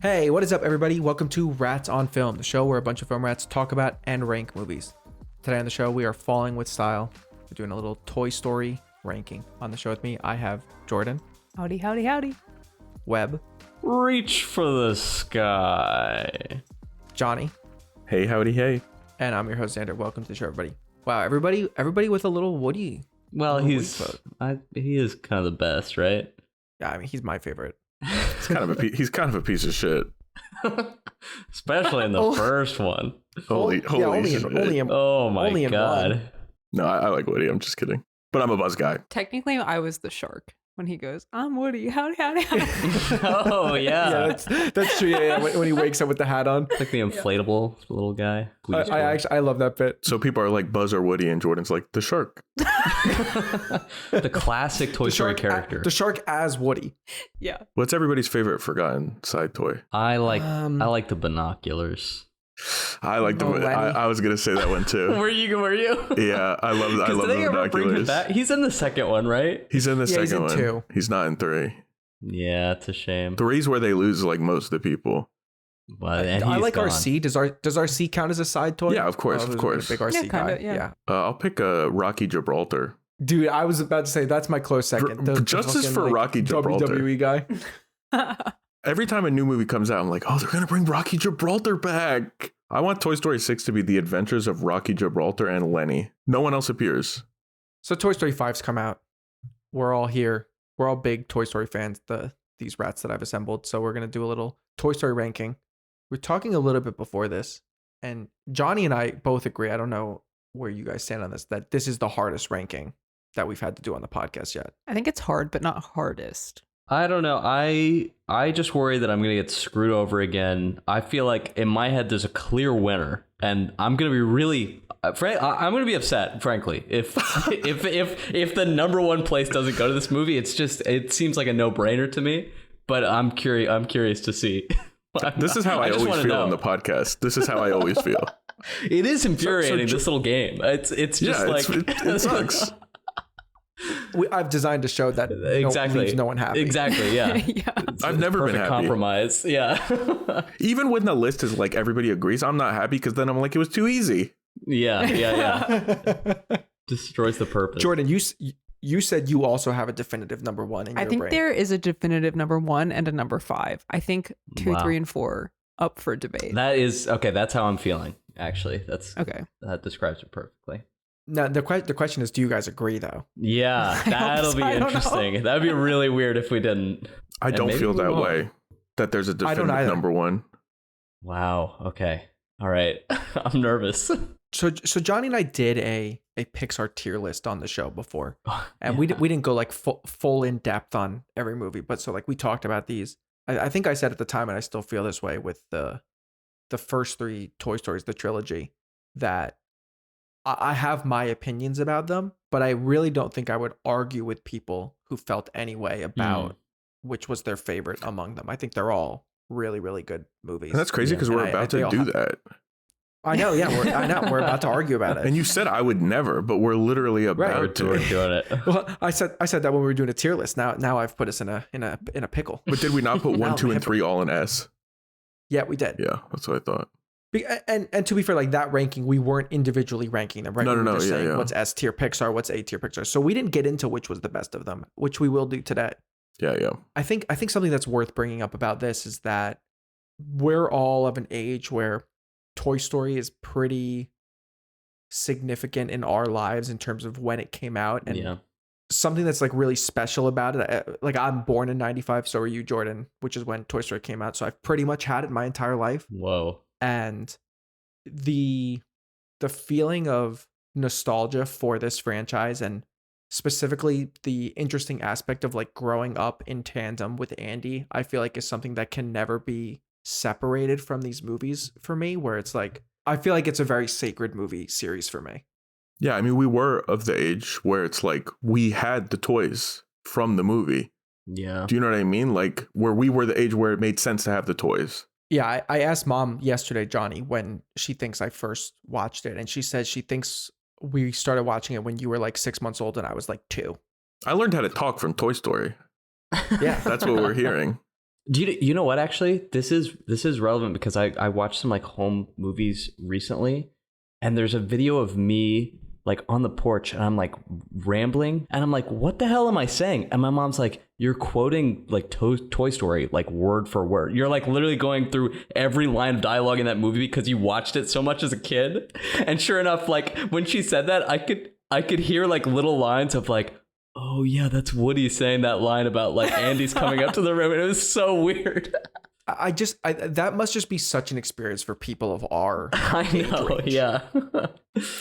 Hey, what is up, everybody? Welcome to Rats on Film, the show where a bunch of film rats talk about and rank movies. Today on the show, we are falling with style. We're doing a little Toy Story ranking. On the show with me, I have Jordan. Howdy, howdy, howdy. Webb. Reach for the sky. Johnny. Hey, howdy, hey. And I'm your host, Xander. Welcome to the show, everybody. Wow, everybody with a little Woody. Well, he is kind of the best, right? Yeah, I mean, he's my favorite. He's kind of a piece of shit. Especially in the first one. Holy shit. Oh my god. No, I like Woody. I'm just kidding. But I'm a Buzz guy. Technically, I was the shark when he goes, I'm Woody. Howdy, howdy, howdy. Oh yeah. That's true. Yeah, when he wakes up with the hat on. Like the inflatable little guy. I love that bit. So people are like Buzz or Woody, and Jordan's like the shark. The classic Toy Story character. The shark as Woody. Yeah. What's everybody's favorite forgotten side toy? I like the binoculars. I like I was gonna say that one too. Were you? Yeah, I love the binoculars. He's in the second one, right? He's in the second one. 2. He's not in 3. Yeah, it's a shame. 3's where they lose like most of the people. But I like RC. Does RC count as a side toy? Yeah, of course. Big RC guy. Yeah. I'll pick Rocky Gibraltar. Dude, I was about to say that's my close second. Justice for Rocky Gibraltar. WWE guy. Every time a new movie comes out, I'm like, oh, they're going to bring Rocky Gibraltar back. I want Toy Story 6 to be the adventures of Rocky Gibraltar and Lenny. No one else appears. So Toy Story 5's come out. We're all here. We're all big Toy Story fans, these rats that I've assembled. So we're going to do a little Toy Story ranking. We're talking a little bit before this, and Johnny and I both agree, I don't know where you guys stand on this, that this is the hardest ranking that we've had to do on the podcast yet. I think it's hard, but not hardest. I don't know. I just worry that I'm going to get screwed over again. I feel like in my head there's a clear winner, and I'm going to be really I'm going to be upset, frankly, if the number one place doesn't go to this movie. It seems like a no-brainer to me, but I'm curious to see. This is how I always feel on the podcast. This is how I always feel. It is infuriating, this little game. It's just it sucks. I've designed a show that leaves no one happy. Exactly, yeah. Yeah. I've never been happy. Compromise, yeah. Even when the list is like everybody agrees, I'm not happy because then I'm like, it was too easy. Yeah. Destroys the purpose. Jordan, you said you also have a definitive number one in your brain. There is a definitive number 1 and a number 5. I think 2, 3, and 4 up for debate. That is okay. That's how I'm feeling. Actually, that's okay. That describes it perfectly. Now the question is, do you guys agree though? Yeah, that'll be interesting. That'd be really weird if we didn't. I don't feel that way. That there's a definitive number one. Wow. Okay. All right. I'm nervous. So Johnny and I did a Pixar tier list on the show before, and we didn't go like full in depth on every movie, but so like we talked about these. I think I said at the time, and I still feel this way with the first 3 Toy Stories, the trilogy, that I have my opinions about them, but I really don't think I would argue with people who felt any way about which was their favorite among them. I think they're all really, really good movies. And that's crazy because we're about to do that. I know, yeah. We're about to argue about it. And you said I would never, but we're literally about to. We're doing it. Well, I said that when we were doing a tier list. Now I've put us in a pickle. But did we not put 1, 2, and 3 all in S? Yeah, we did. Yeah, that's what I thought. And to be fair, like that ranking, we weren't individually ranking them, right? No, we were just saying yeah. What's S tier Pixar, what's A tier Pixar. So we didn't get into which was the best of them, which we will do today. Yeah. I think something that's worth bringing up about this is that we're all of an age where Toy Story is pretty significant in our lives in terms of when it came out, and something that's like really special about it. Like I'm born in '95, so are you, Jordan, which is when Toy Story came out. So I've pretty much had it my entire life. Whoa. And the feeling of nostalgia for this franchise, and specifically the interesting aspect of like growing up in tandem with Andy, I feel like is something that can never be separated from these movies for me, where it's like I feel like it's a very sacred movie series for me. Yeah, I mean, we were of the age where it's like we had the toys from the movie. Yeah. Do you know what I mean? Like where we were the age where it made sense to have the toys. Yeah, I asked Mom yesterday, Johnny, when she thinks I first watched it, and she said she thinks we started watching it when you were like 6 months old and I was like 2. I learned how to talk from Toy Story. Yeah. That's what we're hearing. Do you know what, actually? This is relevant because I watched some like home movies recently, and there's a video of me like on the porch and I'm like rambling and I'm like, what the hell am I saying? And my mom's like, you're quoting like Toy Story like word for word. You're like literally going through every line of dialogue in that movie because you watched it so much as a kid. And sure enough, like when she said that, I could hear like little lines of like, oh yeah, that's Woody saying that line about like Andy's coming up to the room, and it was so weird. I that must just be such an experience for people of our age range. Yeah.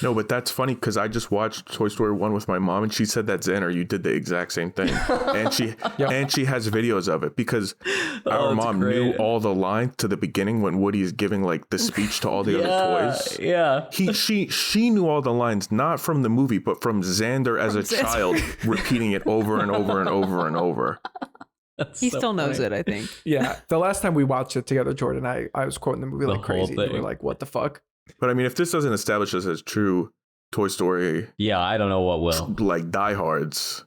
No, but that's funny because I just watched Toy Story 1 with my mom, and she said that Xander, you did the exact same thing. And she has videos of it because our mom knew all the lines to the beginning when Woody is giving like the speech to all the other toys. Yeah. She knew all the lines, not from the movie, but from Xander as a child, repeating it over and over and over and over. He still knows it, I think. Yeah. The last time we watched it together, Jordan, I was quoting the movie like crazy. We were like, what the fuck? But I mean, if this doesn't establish us as true Toy Story, yeah, I don't know what will. Like diehards.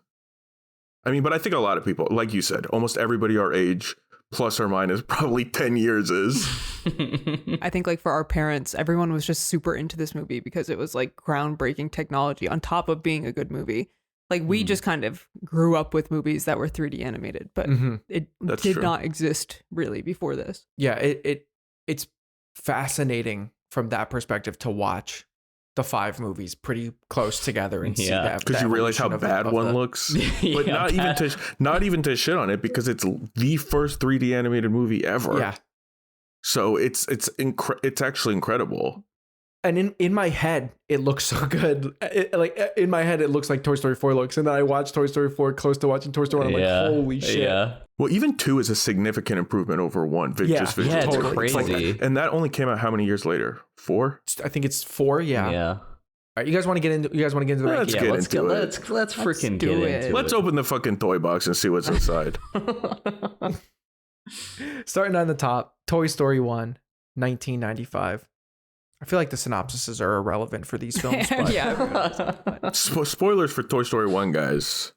I mean, but I think a lot of people, like you said, almost everybody our age, plus or minus, probably 10 years is. I think like for our parents, everyone was just super into this movie because it was like groundbreaking technology on top of being a good movie. Like we just kind of grew up with movies that were 3D animated, but it did not exist really before this. Yeah, it's fascinating from that perspective to watch the 5 movies pretty close together and see that. Because you realize how bad one looks, but not even to shit on it because it's the first 3D animated movie ever. Yeah. So it's actually incredible. And in my head, it looks so good. In my head, it looks like Toy Story 4 looks. And then I watched Toy Story 4 close to watching Toy Story 1. I'm like, holy shit. Yeah. Well, even 2 is a significant improvement over 1. It's crazy. And that only came out how many years later? 4? I think it's 4. Yeah. Yeah. All right, you guys want to get into the ranking? Let's get into it. Let's freaking get into it. Let's open the fucking toy box and see what's inside. Starting on the top, Toy Story 1, 1995. I feel like the synopsises are irrelevant for these films. But Yeah. Spoilers for Toy Story 1, guys.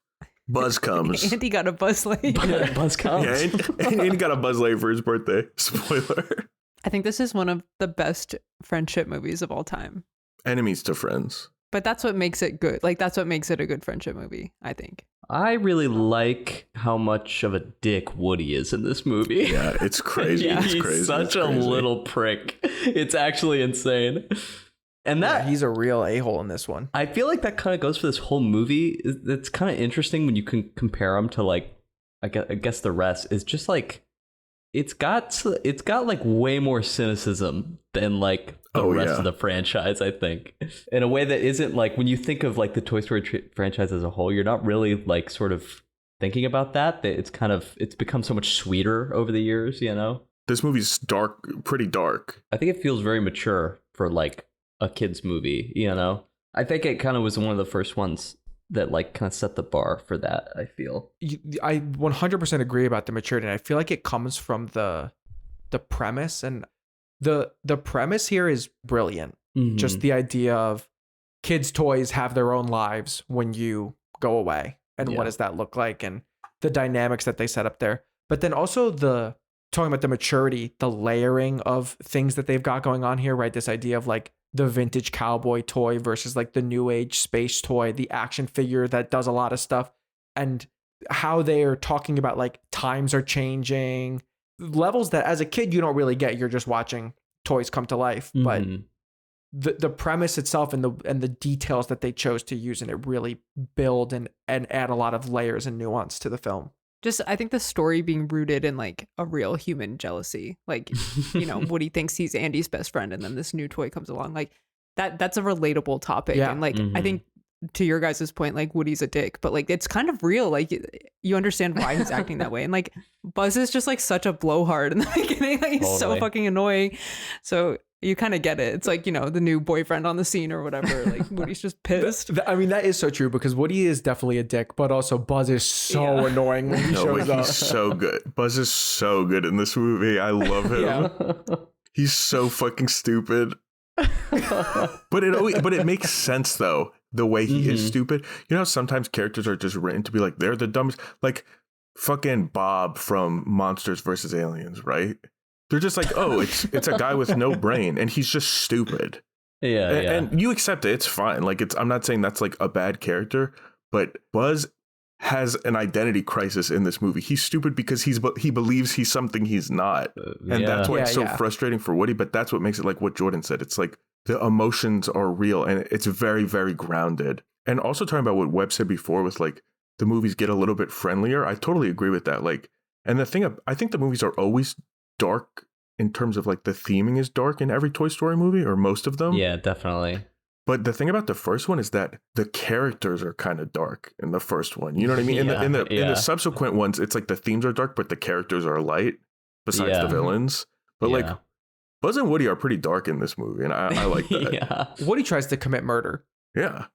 Buzz comes. Andy got a Buzz Lightyear. Buzz comes. Yeah, Andy got a Buzz Lightyear for his birthday. Spoiler. I think this is one of the best friendship movies of all time. Enemies to friends. But that's what makes it good. Like, that's what makes it a good friendship movie, I think. I really like how much of a dick Woody is in this movie. Yeah, it's crazy. Yeah, it's he's crazy. such a little prick. It's actually insane. And he's a real a-hole in this one. I feel like that kind of goes for this whole movie. It's kind of interesting when you can compare them to like, I guess the rest is just like, it's got like way more cynicism than like the rest of the franchise, I think, in a way that isn't like when you think of like the Toy Story franchise as a whole, you're not really like sort of thinking about that it's become so much sweeter over the years, you know? This movie's dark, pretty dark. I think it feels very mature for like a kid's movie, you know? I think it kind of was one of the first ones that like kind of set the bar for that, I feel. I 100% agree about the maturity. And I feel like it comes from the premise, and the premise here is brilliant. Mm-hmm. Just the idea of kids' toys have their own lives when you go away. And what does that look like? And the dynamics that they set up there. But then also talking about the maturity, the layering of things that they've got going on here, right? This idea of like the vintage cowboy toy versus like the new age space toy, the action figure that does a lot of stuff, and how they're talking about like times are changing, levels that as a kid you don't really get. You're just watching toys come to life. Mm-hmm. But the premise itself and the details that they chose to use in it really build and add a lot of layers and nuance to the film. Just, I think the story being rooted in like a real human jealousy, like, you know, Woody thinks he's Andy's best friend and then this new toy comes along, like that's a relatable topic. Yeah. And like, I think to your guys' point, like Woody's a dick, but like, it's kind of real. Like you understand why he's acting that way. And like Buzz is just like such a blowhard in the beginning. Like he's so fucking annoying. So you kind of get it. It's like, you know, the new boyfriend on the scene or whatever. Like Woody's just pissed. I mean, that is so true because Woody is definitely a dick, but also Buzz is so annoying when he shows up. He's so good. Buzz is so good in this movie. I love him. He's so fucking stupid. But it makes sense though, the way he is stupid. You know how sometimes characters are just written to be like, they're the dumbest. Like fucking Bob from Monsters vs. Aliens, right? They're just like, oh, it's a guy with no brain and he's just stupid. Yeah, and you accept it. It's fine. Like I'm not saying that's like a bad character, but Buzz has an identity crisis in this movie. He's stupid because he believes he's something he's not. And that's why it's so frustrating for Woody. But that's what makes it like what Jordan said. It's like the emotions are real and it's very, very grounded. And also talking about what Webb said before with like the movies get a little bit friendlier. I totally agree with that. Like, and the thing, I think the movies are always dark in terms of like the theming is dark in every Toy Story movie or most of them. Yeah, definitely. But the thing about the first one is that the characters are kind of dark in the first one. You know what I mean? In the subsequent ones, it's like the themes are dark, but the characters are light besides the villains. But like Buzz and Woody are pretty dark in this movie. And I like that. Woody tries to commit murder. Yeah.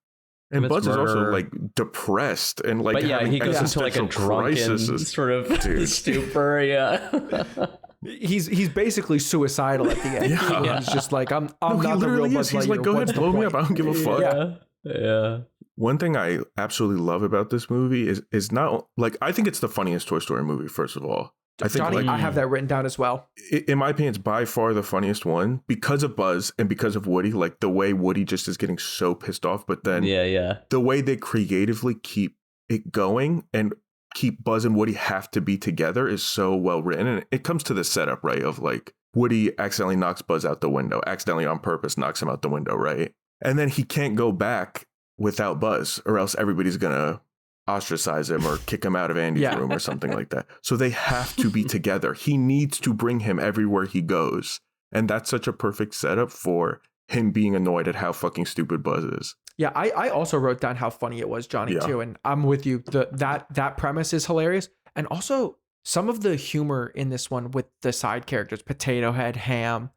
And Buzz is also like depressed and like he goes into like a drunken sort of stupor. Yeah. He's basically suicidal at the end. He's just like, I'm not the real Buzz Lightyear. He's like, go ahead, blow me up. I don't give a fuck. Yeah. One thing I absolutely love about this movie is not like, I think it's the funniest Toy Story movie, first of all. I think Johnny, I have that written down as well. In my opinion, it's by far the funniest one because of Buzz and because of Woody. Like the way Woody just is getting so pissed off, but then the way they creatively keep it going and keep Buzz and Woody have to be together is so well written. And it comes to the setup, right? Of like Woody accidentally knocks Buzz out the window, accidentally on purpose knocks him out the window, right? And then he can't go back without Buzz or else everybody's going to ostracize him or kick him out of Andy's room or something like that. So they have to be together. He needs to bring him everywhere he goes. And that's such a perfect setup for him being annoyed at how fucking stupid Buzz is. Yeah, I also wrote down how funny it was, Johnny, too. And I'm with you. That premise is hilarious. And also some of the humor in this one with the side characters, Potato Head, Ham.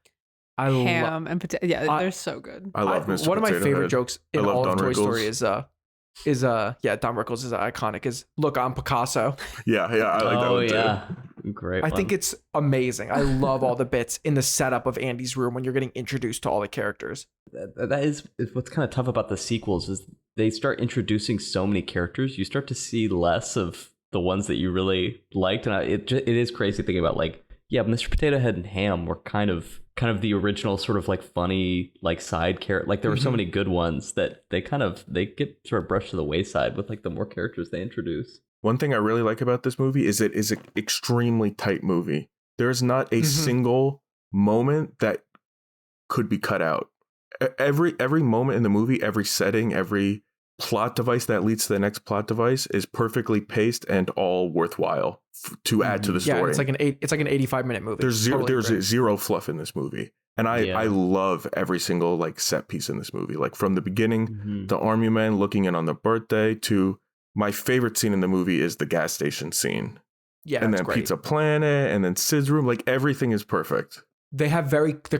And Potato. Yeah, they're so good. I love Mr. One of my Potato favorite Head. jokes in all of Toy Rickles. Story is Don Rickles is iconic. Is look, I'm Picasso. Yeah, I like that one too. Great. I think it's amazing. I love all the bits in the setup of Andy's room when you're getting introduced to all the characters. That is what's kind of tough about the sequels is they start introducing so many characters. You start to see less of the ones that you really liked, and it is crazy thinking about like, yeah, Mr. Potato Head and Ham were kind of the original sort of like funny like side character. Like there were so many good ones that they get sort of brushed to the wayside with like the more characters they introduce. One thing I really like about this movie is it is an extremely tight movie. There's not a single moment that could be cut out. Every moment in the movie, every setting, every plot device that leads to the next plot device is perfectly paced and all worthwhile to add to the story. Yeah, it's like an 85-minute movie. There's zero fluff in this movie. And I love every single like set piece in this movie. Like from the beginning, the army men looking in on the birthday to my favorite scene in the movie is the gas station scene. Yeah, and then great. Pizza Planet and then Sid's room. Like everything is perfect. The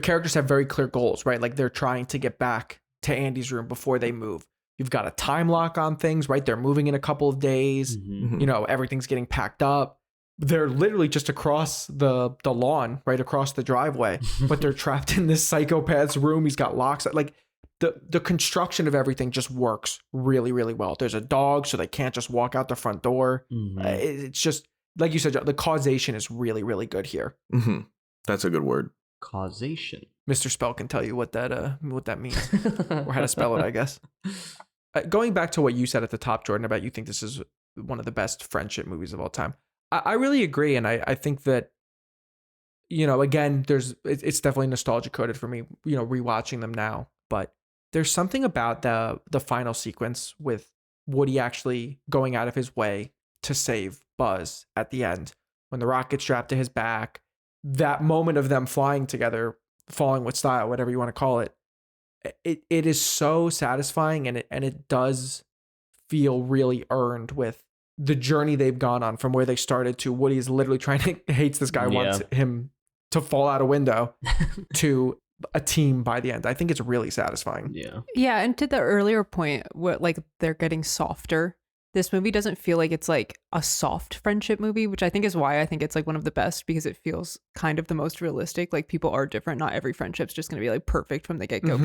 characters have very clear goals, right? Like they're trying to get back to Andy's room before they move. You've got a time lock on things, right? They're moving in a couple of days. You know, everything's getting packed up. They're literally just across the lawn, right across the driveway, but they're trapped in this psychopath's room. He's got locks. Like the construction of everything just works really, really well. There's a dog, so they can't just walk out the front door. It's just, like you said, the causation is really, really good here. That's a good word. Causation. Mr. Spell can tell you what that means or how to spell it, I guess. Going back to what you said at the top, Jordan, about you think this is one of the best friendship movies of all time. I really agree. And I think that, you know, again, it's definitely nostalgia coded for me, you know, rewatching them now. But there's something about the final sequence with Woody actually going out of his way to save Buzz at the end when the rocket's strapped to his back. That moment of them flying together, falling with style, whatever you want to call it. It is so satisfying, and it does feel really earned with the journey they've gone on from where they started to Woody is literally hates this guy, wants him to fall out a window to a team by the end. I think it's really satisfying. Yeah, and to the earlier point, what like they're getting softer. This movie doesn't feel like it's like a soft friendship movie, which I think is why I think it's like one of the best, because it feels kind of the most realistic. Like people are different. Not every friendship's just going to be like perfect from the get-go.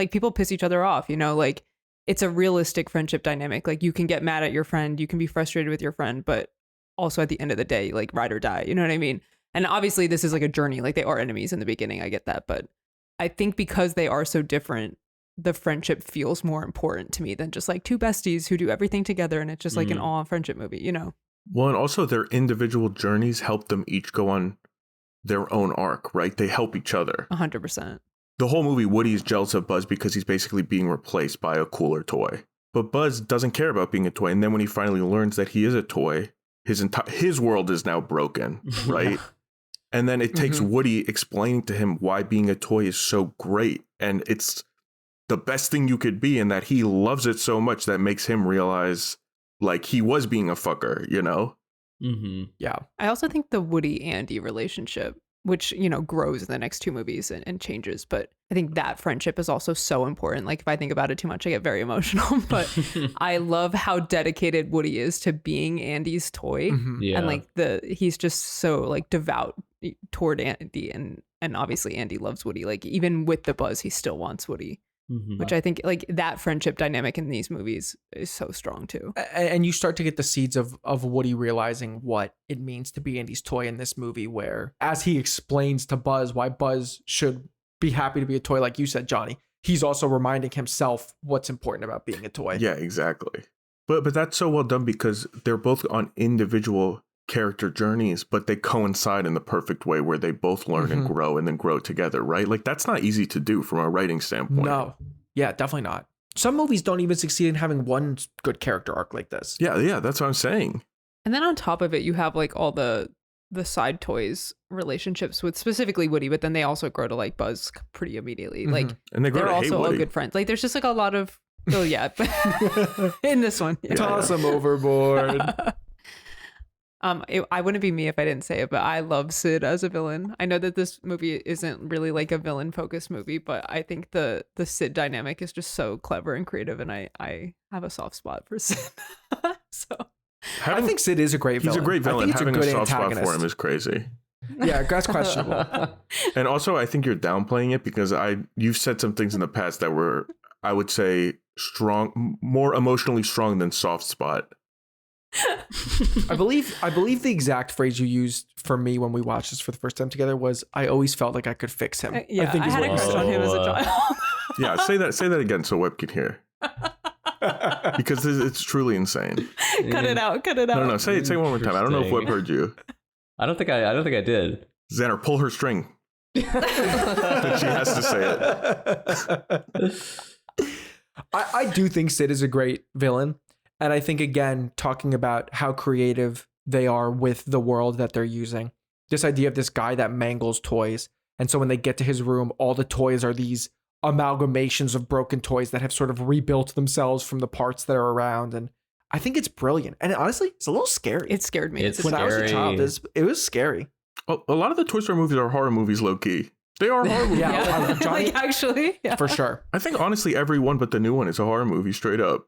People piss each other off, you know, like it's a realistic friendship dynamic. Like you can get mad at your friend, you can be frustrated with your friend, but also at the end of the day, like ride or die. You know what I mean? And obviously this is like a journey. Like they are enemies in the beginning. I get that. But I think because they are so different, the friendship feels more important to me than just like two besties who do everything together. And it's just like an all friendship movie, you know? Well, and also their individual journeys help them each go on their own arc, right? They help each other. 100%. The whole movie, Woody is jealous of Buzz because he's basically being replaced by a cooler toy. But Buzz doesn't care about being a toy. And then when he finally learns that he is a toy, his world is now broken, right? And then it takes Woody explaining to him why being a toy is so great. And it's the best thing you could be, and that he loves it so much that makes him realize like he was being a fucker, you know? Yeah. I also think the Woody-Andy relationship, which, you know, grows in the next two movies and changes. But I think that friendship is also so important. Like if I think about it too much, I get very emotional. But I love how dedicated Woody is to being Andy's toy. Yeah. And like he's just so like devout toward Andy. And obviously Andy loves Woody. Like even with the Buzz, he still wants Woody. Which I think like that friendship dynamic in these movies is so strong too. And you start to get the seeds of Woody realizing what it means to be Andy's toy in this movie, where as he explains to Buzz why Buzz should be happy to be a toy, like you said, Johnny, he's also reminding himself what's important about being a toy. Yeah, exactly. But that's so well done because they're both on individual character journeys, but they coincide in the perfect way where they both learn and grow together, right? Like that's not easy to do from a writing standpoint. No. Yeah, definitely not. Some movies don't even succeed in having one good character arc like this. Yeah, that's what I'm saying. And then on top of it, you have like all the side toys relationships with specifically Woody, but then they also grow to like Buzz pretty immediately. Like And they're also all Woody. good friends. Like there's just like a lot of in this one. Yeah. Toss them overboard. I wouldn't be me if I didn't say it, but I love Sid as a villain. I know that this movie isn't really like a villain focused movie, but I think the Sid dynamic is just so clever and creative, and I have a soft spot for Sid. So I think Sid is a great villain. He's a great villain. I think Having he's a a good soft spot antagonist for him is crazy. Yeah, that's questionable. And also, I think you're downplaying it because you've said some things in the past that were, I would say, more emotionally strong than soft spot. I believe the exact phrase you used for me when we watched this for the first time together was, "I always felt like I could fix him." Yeah, I think I had a crush on him as a child. Yeah, say that again so Web can hear. Because it's truly insane. Cut it out. No, say it one more time. I don't know if Web heard you. I don't think I did. Xander, pull her string. But she has to say it. I do think Sid is a great villain. And I think, again, talking about how creative they are with the world that they're using. This idea of this guy that mangles toys. And so when they get to his room, all the toys are these amalgamations of broken toys that have sort of rebuilt themselves from the parts that are around. And I think it's brilliant. And honestly, it's a little scary. It scared me. When I was a child, it was scary. A lot of the Toy Story movies are horror movies, low key. They are horror movies. Yeah, Johnny, like actually, yeah. For sure. I think honestly, every one but the new one is a horror movie, straight up.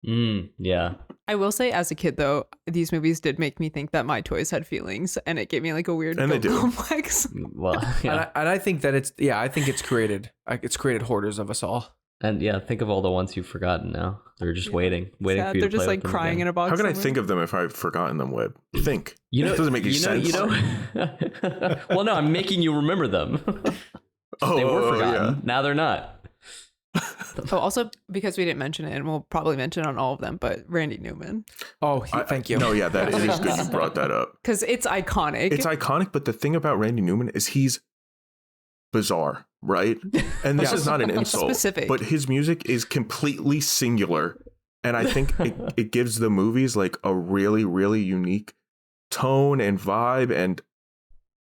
Yeah. I will say, as a kid, though, these movies did make me think that my toys had feelings, and it gave me like a weird complex. Well, yeah. And I think that it's created hoarders of us all. And yeah, think of all the ones you've forgotten now. They're just waiting for you to play. They're just like with them crying again. in a box. How can I somewhere. think of them if I've forgotten them, Web? Think. You know, it doesn't make any sense. Well, no, I'm making you remember them. They were forgotten. Yeah. Now they're not. Oh, also because we didn't mention it, and we'll probably mention it on all of them, but Randy Newman. Oh, thank you. No, yeah, that it is good you brought that up. Because it's iconic. It's iconic, but the thing about Randy Newman is he's bizarre, right? And this is not an insult, specific. But his music is completely singular. And I think it gives the movies like a really, really unique tone and vibe and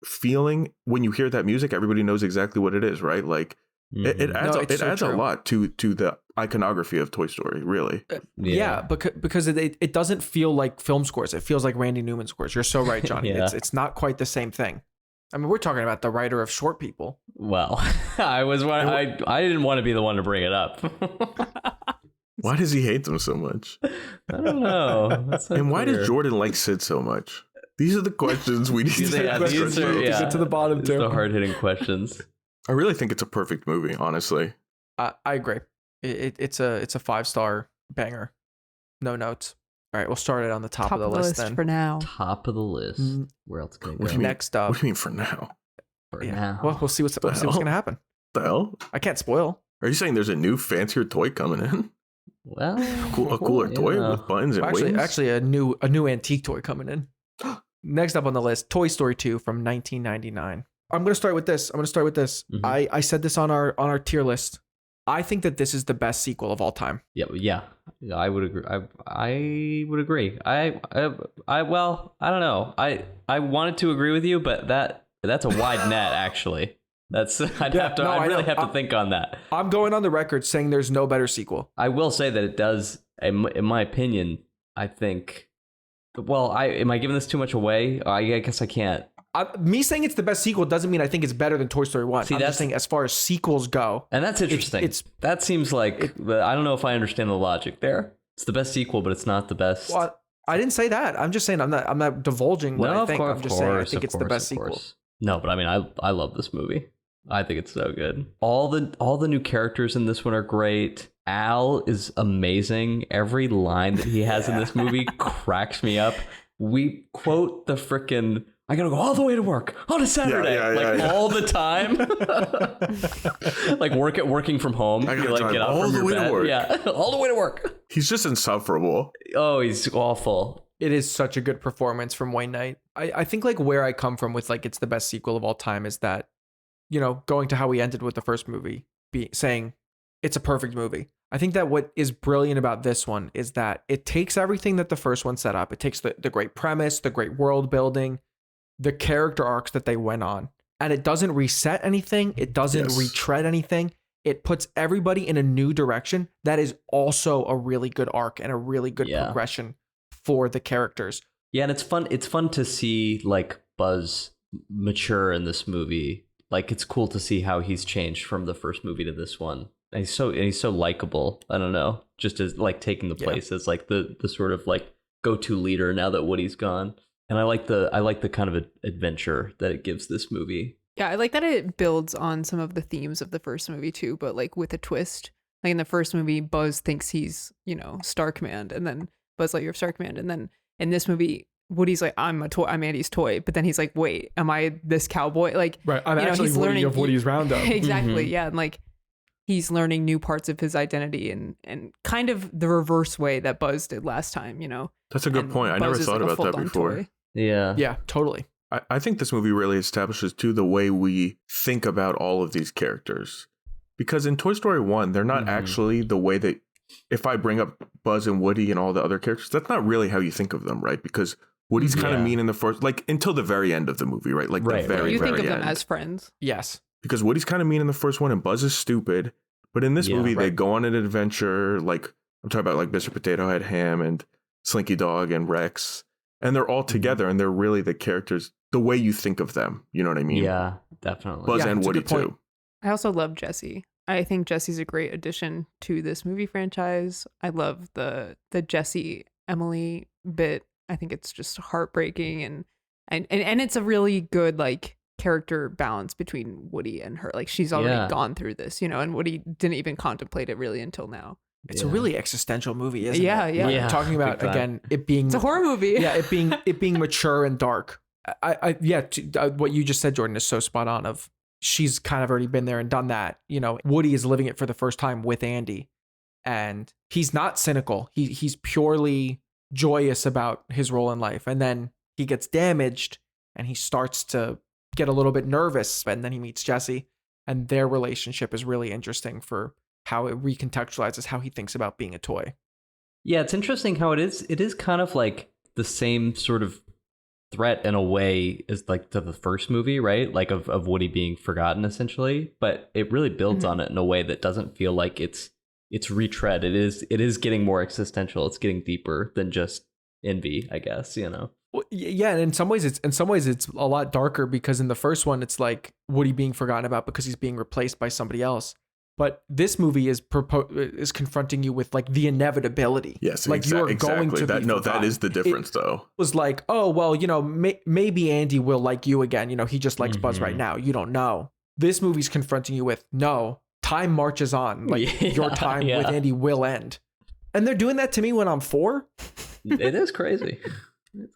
feeling. When you hear that music, everybody knows exactly what it is, right? Like it adds a lot to the iconography of Toy Story, really. Yeah, because it doesn't feel like film scores. It feels like Randy Newman scores. You're so right, Johnny. Yeah. It's not quite the same thing. I mean, we're talking about the writer of Short People. Well, I didn't want to be the one to bring it up. Why does he hate them so much? I don't know. And why does Jordan like Sid so much? These are the questions we need to get to the bottom too. The hard-hitting questions. I really think it's a perfect movie, honestly. I agree. It's a 5-star banger. No notes. All right, we'll start it on the top of the list then. For now. Top of the list. Where else can I go? Next up. What do you mean for now? For now. Well, we'll see what's going to happen. The hell? I can't spoil. Are you saying there's a new fancier toy coming in? Well, a cooler toy with buttons and wings? Actually, a new antique toy coming in. Next up on the list, Toy Story 2 from 1999. I'm going to start with this. Mm-hmm. I said this on our tier list. I think that this is the best sequel of all time. Yeah, I would agree. I would agree. I well, I don't know. I wanted to agree with you, but that's a wide net actually. I really have to think on that. I'm going on the record saying there's no better sequel. I will say that it does, in my opinion, I think. Well, am I giving this too much away? I guess I can't. Me saying it's the best sequel doesn't mean I think it's better than Toy Story 1. I'm just saying as far as sequels go. And that's interesting. That seems like, I don't know if I understand the logic there. It's the best sequel, but it's not the best. Well, I didn't say that. I'm just saying I'm not divulging what I think. I'm just saying I think it's the best sequel. No, but I mean, I love this movie. I think it's so good. All the new characters in this one are great. Al is amazing. Every line that he has in this movie cracks me up. We quote the frickin' I gotta go all the way to work on a Saturday, all the time. Like working from home. I you gotta get up all from the your way bed. to work. Yeah, all the way to work. He's just insufferable. Oh, he's awful. It is such a good performance from Wayne Knight. I think like where I come from with like it's the best sequel of all time is that, you know, going to how we ended with the first movie, saying it's a perfect movie. I think that what is brilliant about this one is that it takes everything that the first one set up. It takes the great premise, the great world building, the character arcs that they went on, and it doesn't reset anything. It doesn't retread anything. It puts everybody in a new direction. That is also a really good arc and a really good progression for the characters. Yeah, and it's fun. It's fun to see like Buzz mature in this movie. Like it's cool to see how he's changed from the first movie to this one. And he's so likable. I don't know, just as like taking the place as like the sort of like go-to leader now that Woody's gone. And I like the kind of adventure that it gives this movie. Yeah, I like that it builds on some of the themes of the first movie too, but like with a twist. Like in the first movie, Buzz thinks he's, you know, Star Command, and then Buzz Lightyear of Star Command, and then in this movie, Woody's like, I'm Andy's toy, but then he's like, wait, am I this cowboy? Like, right, I'm actually Woody of Woody's Roundup. Exactly, yeah, and like he's learning new parts of his identity and kind of the reverse way that Buzz did last time, you know. That's a good point. I never thought about that before. Toy. Yeah, totally. I think this movie really establishes too the way we think about all of these characters, because in Toy Story 1, they're not actually the way that, if I bring up Buzz and Woody and all the other characters, that's not really how you think of them, right? Because Woody's kind of mean in the first, like until the very end of the movie, right? Like the very, very end. You think of them as friends. Yes. Because Woody's kind of mean in the first one and Buzz is stupid. But in this movie, they go on an adventure. Like I'm talking about like Mr. Potato Head, Ham, and Slinky Dog and Rex. And they're all together and they're really the characters, the way you think of them. You know what I mean? Yeah, definitely. Buzz and Woody too. I also love Jessie. I think Jessie's a great addition to this movie franchise. I love the Jessie Emily bit. I think it's just heartbreaking and it's a really good like character balance between Woody and her. Like she's already gone through this, you know, and Woody didn't even contemplate it really until now. It's a really existential movie, isn't it? Yeah. Talking about again it being it's a horror movie. Yeah, it being mature and dark. What you just said, Jordan, is so spot on. Of she's kind of already been there and done that. You know, Woody is living it for the first time with Andy, and he's not cynical. He's purely joyous about his role in life, and then he gets damaged, and he starts to get a little bit nervous, and then he meets Jessie, and their relationship is really interesting for how it recontextualizes how he thinks about being a toy. Yeah, it's interesting how it is kind of like the same sort of threat in a way as like to the first movie, right? Like of Woody being forgotten essentially, but it really builds on it in a way that doesn't feel like it's retread. It is getting more existential. It's getting deeper than just envy, I guess, you know. Well, yeah, and in some ways it's a lot darker, because in the first one it's like Woody being forgotten about because he's being replaced by somebody else. But this movie is confronting you with like the inevitability. Yes, like you are going to be forgotten. That is the difference, though. It was like, oh well, you know, maybe Andy will like you again. You know, he just likes Buzz right now. You don't know. This movie's confronting you with, no, time marches on. Like your time with Andy will end. And they're doing that to me when I'm 4. It is crazy.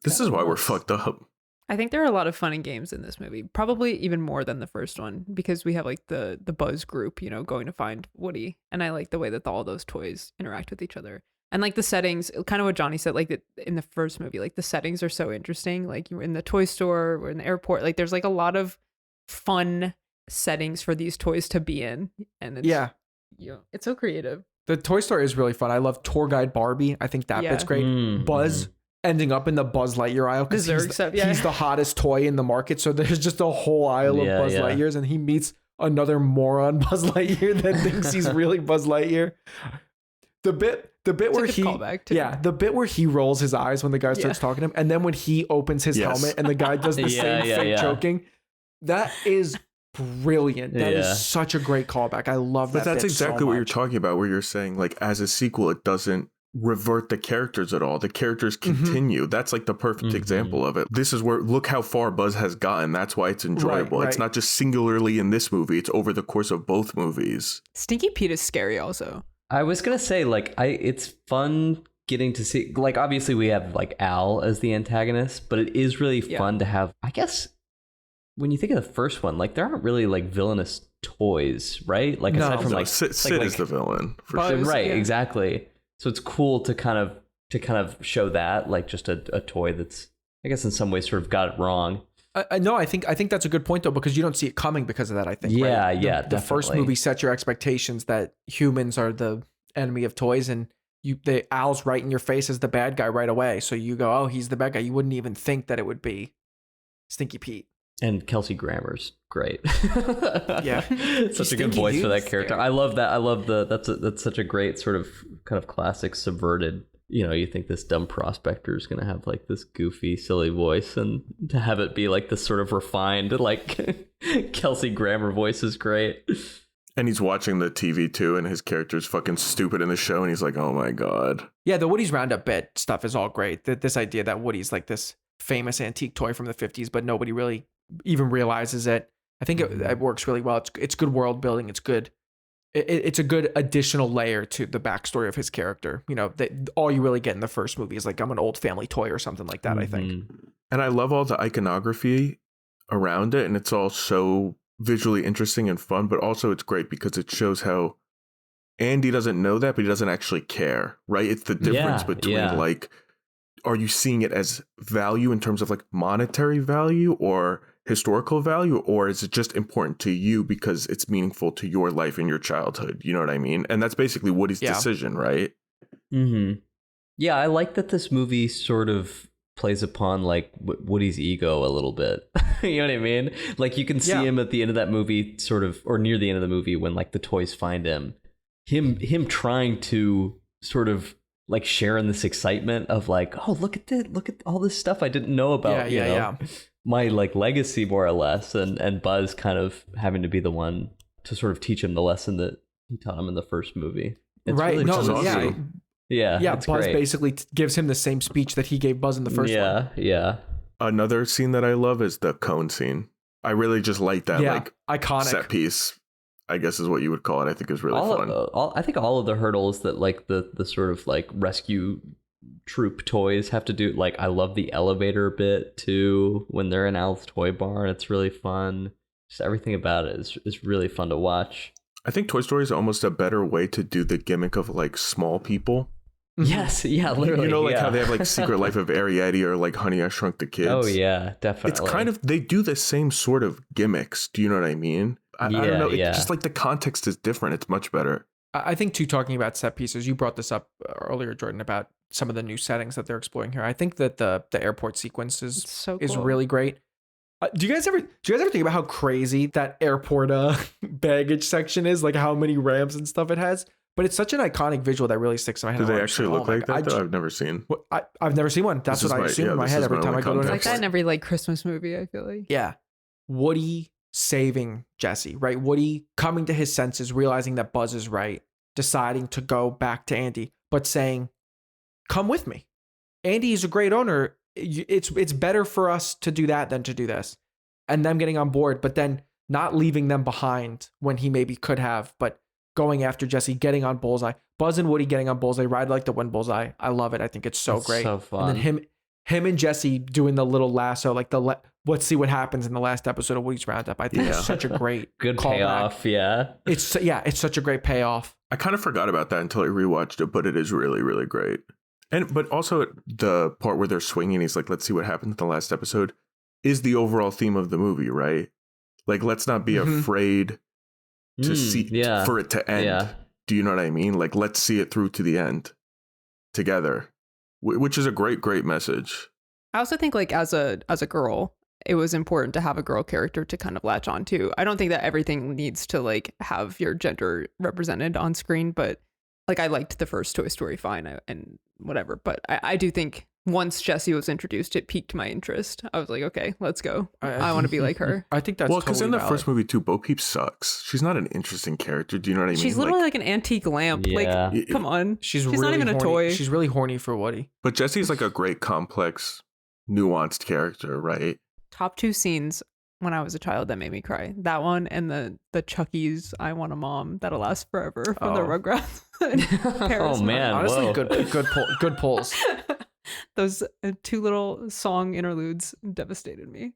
This is why we're fucked up. I think there are a lot of fun and games in this movie, probably even more than the first one, because we have like the Buzz group, you know, going to find Woody, and I like the way that all those toys interact with each other, and like the settings, kind of what Johnny said, like in the first movie, like the settings are so interesting. Like you're in the toy store, we're in the airport, like there's like a lot of fun settings for these toys to be in, and it's, it's so creative. The toy store is really fun. I love Tour Guide Barbie. I think that bit's great. Buzz ending up in the Buzz Lightyear aisle because he's the hottest toy in the market. So there's just a whole aisle of Buzz Lightyears, and he meets another moron Buzz Lightyear that thinks he's really Buzz Lightyear. The bit where the bit where he rolls his eyes when the guy starts talking to him, and then when he opens his helmet and the guy does the same fake choking, that is brilliant. That is such a great callback. I love that. But that's exactly what you're talking about, where you're saying like as a sequel, it doesn't revert the characters at all. The characters continue. That's like the perfect example of it. This is where, look how far Buzz has gotten. That's why it's enjoyable. It's not just singularly in this movie. It's over the course of both movies. Stinky Pete is scary also. I was going to say, like, it's fun getting to see, like, obviously we have like Al as the antagonist, but it is really fun to have, I guess, when you think of the first one, like there aren't really like villainous toys, right? Like aside from like Sid is the villain for Buzz, sure. Right, exactly. So it's cool to kind of show that, like just a toy that's, I guess in some ways sort of got it wrong. No, I think that's a good point though, because you don't see it coming because of that. I think. The first movie sets your expectations that humans are the enemy of toys, and Al's right in your face as the bad guy right away. So you go, oh, he's the bad guy. You wouldn't even think that it would be Stinky Pete. And Kelsey Grammer's great. Yeah, such a good voice for that character. I love that. I love that's such a great sort of kind of classic subverted. You know, you think this dumb prospector is going to have like this goofy, silly voice, and to have it be like this sort of refined, like Kelsey Grammer voice is great. And he's watching the TV too, and his character's fucking stupid in the show, and he's like, oh my God. Yeah, the Woody's Roundup bit stuff is all great. This idea that Woody's like this famous antique toy from the 50s, but nobody really even realizes it. I think it works really well. It's good world building. It's good. It's a good additional layer to the backstory of his character. You know, that all you really get in the first movie is like, I'm an old family toy or something like that, I think. And I love all the iconography around it, and it's all so visually interesting and fun, but also it's great because it shows how Andy doesn't know that, but he doesn't actually care, right? It's the difference between like, are you seeing it as value in terms of like monetary value or historical value, or is it just important to you because it's meaningful to your life and your childhood? You know what I mean? And that's basically Woody's decision, right? Yeah, I like that this movie sort of plays upon like Woody's ego a little bit. You know what I mean? Like you can see him at the end of that movie, sort of, or near the end of the movie when like the toys find him trying to sort of like share in this excitement of like, oh, look at all this stuff I didn't know about. My like legacy, more or less, and Buzz kind of having to be the one to sort of teach him the lesson that he taught him in the first movie. It's really awesome. Buzz great. Basically gives him the same speech that he gave Buzz in the first one. Another scene that I love is the cone scene. I really just like that like iconic set piece, I guess is what you would call it. I think is really fun. I think all of the hurdles that like the sort of like rescue troop toys have to do, like I love the elevator bit too when they're in Al's toy barn. It's really fun. Just everything about it is really fun to watch. I think Toy Story is almost a better way to do the gimmick of like small people. Yes, literally. You know, like how they have like Secret Life of Arietti or like Honey, I Shrunk the Kids. Oh yeah, definitely. It's kind of, they do the same sort of gimmicks. Do you know what I mean? I don't know. It's just like the context is different. It's much better. I think too, talking about set pieces, you brought this up earlier, Jordan, about some of the new settings that they're exploring here. I think that the airport sequence is really great. Do you guys ever think about how crazy that airport baggage section is? Like how many ramps and stuff it has? But it's such an iconic visual that really sticks in my head. Do they actually look like that? I've never seen. I've never seen one. That's what I assume in my head every time I go to an airport. Like that in every like Christmas movie, I feel like. Yeah. Woody saving Jesse, right? Woody coming to his senses, realizing that Buzz is right, deciding to go back to Andy, but saying, come with me. Andy is a great owner. It's better for us to do that than to do this. And them getting on board, but then not leaving them behind when he maybe could have, but going after Jesse, getting on Bullseye, Buzz and Woody getting on Bullseye, Ride Like the Wind Bullseye. I love it. I think it's so great. So fun. And then him and Jesse doing the little lasso, like let's see what happens in the last episode of Woody's Roundup. I think it's such a great good callback. Payoff. Yeah. It's such a great payoff. I kind of forgot about that until I rewatched it, but it is really, really great. But also the part where they're swinging, he's like, let's see what happened in the last episode, is the overall theme of the movie, right? Like, let's not be afraid to for it to end. Yeah. Do you know what I mean? Like, let's see it through to the end together, which is a great, great message. I also think like as a girl, it was important to have a girl character to kind of latch on to. I don't think that everything needs to like have your gender represented on screen, but like I liked the first Toy Story fine and whatever. But I do think once Jessie was introduced, it piqued my interest. I was like, okay, let's go. I want to be like her. I think that's because in the valid. first movie too, Bo Peep sucks. She's not an interesting character. Do you know what I mean? She's literally like an antique lamp. Yeah. Like, come on. She's really not even horny. a toy. She's really horny for Woody. But Jessie's like a great, complex, nuanced character, right? Top 2 scenes when I was a child that made me cry. That one and the Chucky's I Want a Mom That'll Last Forever from the Rugrats. Oh man, honestly, whoa. good pulls. Those 2 little song interludes devastated me.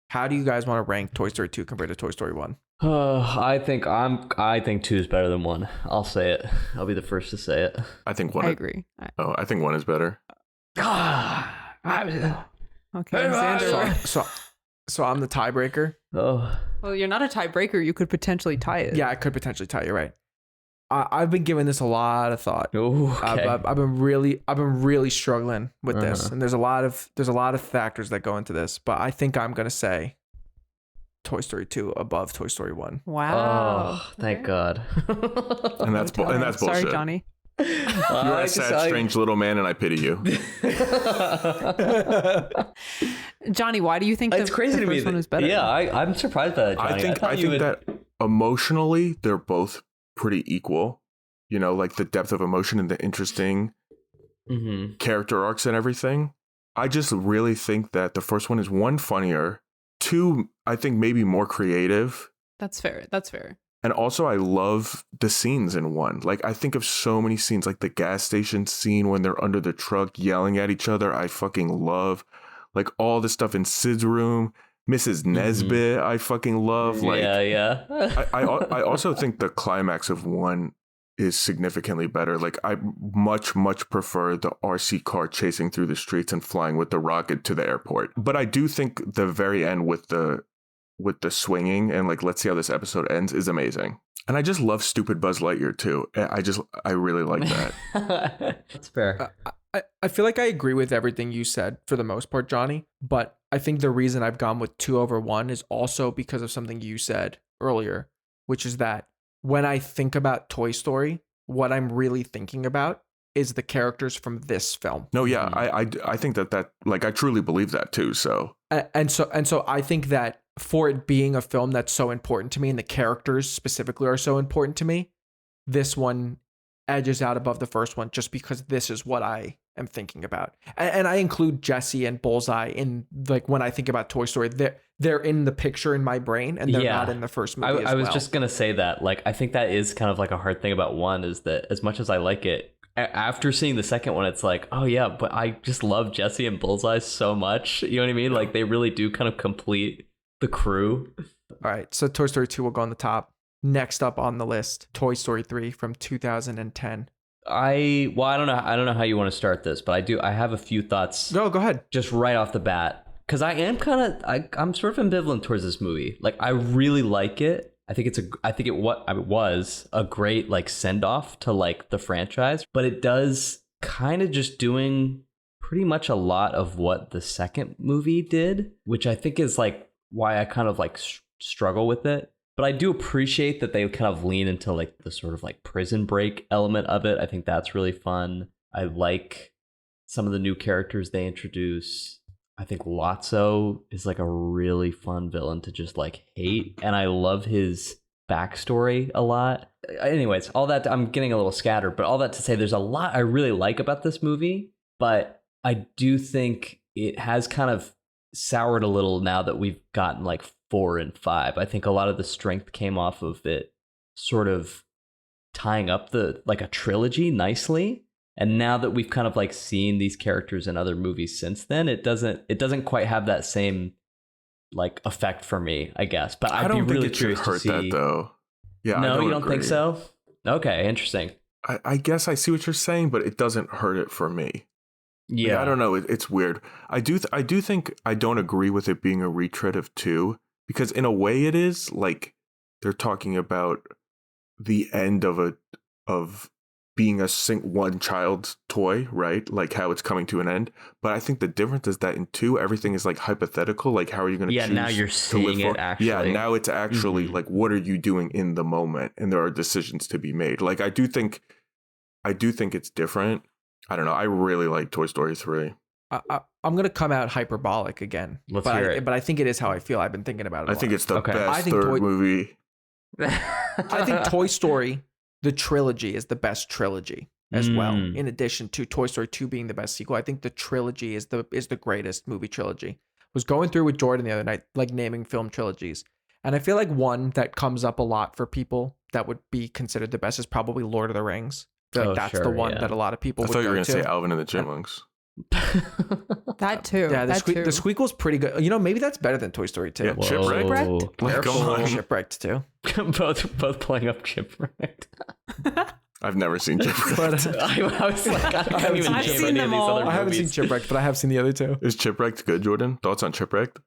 How do you guys want to rank Toy Story 2 compared to Toy Story 1? I think 2 is better than 1. I'll say it. I'll be the first to say it. I think 1. I agree. I think 1 is better. Okay, Xander. So I'm the tiebreaker. Oh, Well, you're not a tiebreaker. You could potentially tie it. Yeah, I could potentially tie. You're right. I've been giving this a lot of thought. okay. I've been really struggling with this, and there's a lot of factors that go into this. But I think I'm gonna say Toy Story 2 above Toy Story 1. Wow. Oh, thank God. And that's bullshit. Sorry, Johnny. You're a sad, strange little man, and I pity you. Johnny, why do you think It's crazy to me first one is better? Yeah, I'm surprised by that, Johnny. I think that emotionally they're both pretty equal. You know, like the depth of emotion and the interesting character arcs and everything. I just really think that the first one is 1, funnier, 2, I think maybe more creative. That's fair. And also I love the scenes in 1. Like I think of so many scenes, like the gas station scene when they're under the truck yelling at each other. I fucking love like all the stuff in Sid's room, Mrs. Nesbitt. I fucking love. Like, yeah. I also think the climax of 1 is significantly better. Like I much prefer the RC car chasing through the streets and flying with the rocket to the airport. But I do think the very end with the swinging and like, let's see how this episode ends is amazing. And I just love stupid Buzz Lightyear too. I really like that. That's fair. I feel like I agree with everything you said for the most part, Johnny. But I think the reason I've gone with 2 over 1 is also because of something you said earlier, which is that when I think about Toy Story, what I'm really thinking about is the characters from this film. No, yeah, I think that like I truly believe that too. So and so I think that for it being a film that's so important to me and the characters specifically are so important to me, this one edges out above the first one just because this is what I am thinking about. And I include Jessie and Bullseye in like when I think about Toy Story, they're in the picture in my brain and they're not in the first movie. I was just gonna say that. Like I think that is kind of like a hard thing about 1 is that as much as I like it, after seeing the second one, it's like, oh yeah, but I just love Jessie and Bullseye so much. You know what I mean? Like they really do kind of complete the crew. All right, so Toy Story 2 will go on the top. Next up on the list, Toy Story 3 from 2010. I don't know how you want to start this, but I have a few thoughts. No, go ahead. Just right off the bat, because I'm sort of ambivalent towards this movie. Like I really like it. I think it was a great like send off to like the franchise, but it does kind of just doing pretty much a lot of what the second movie did, which I think is like why I kind of like struggle with it. But I do appreciate that they kind of lean into like the sort of like prison break element of it. I think that's really fun. I like some of the new characters they introduce. I think Lotso is like a really fun villain to just like hate. And I love his backstory a lot. Anyways, all that, I'm getting a little scattered, but all that to say there's a lot I really like about this movie. But I do think it has kind of soured a little now that we've gotten like 4 and 5. I think a lot of the strength came off of it sort of tying up a trilogy nicely. And now that we've kind of like seen these characters in other movies since then, it doesn't quite have that same like effect for me, I guess. But I'd be really curious to see that though. Yeah, no, you don't think so? Okay, interesting. I guess I see what you're saying, but it doesn't hurt it for me. Yeah, I don't know. It's weird. I do think I don't agree with it being a retread of 2, because in a way it is. Like, they're talking about the end of being one child's toy, right? Like how it's coming to an end. But I think the difference is that in 2, everything is like hypothetical. Like, how are you going to choose? Yeah, now you're seeing it actually. Yeah, now it's actually like, what are you doing in the moment? And there are decisions to be made. Like, I do think it's different. I don't know. I really like Toy Story 3. I'm going to come out hyperbolic again. Let's hear it. But I think it is how I feel. I've been thinking about it. I think it's the best third movie. I think Toy Story, the trilogy, is the best trilogy as well. In addition to Toy Story 2 being the best sequel, I think the trilogy is the greatest movie trilogy. Was going through with Jordan the other night, like naming film trilogies. And I feel like one that comes up a lot for people that would be considered the best is probably Lord of the Rings. I feel like that's the one that a lot of people would go to. I thought you were going to say Alvin and the Chipmunks. That too. Yeah, the Squeakquel's pretty good. You know, maybe that's better than Toy Story 2. Yeah, Chipwrecked. Shipwrecked too. both playing up Chipwrecked. I've never seen Chipwrecked. I was like, I can't even I've name seen any them of these all. other I haven't seen movies. Chipwrecked, but I have seen the other two. Is Chipwrecked good, Jordan? Thoughts on Chipwrecked?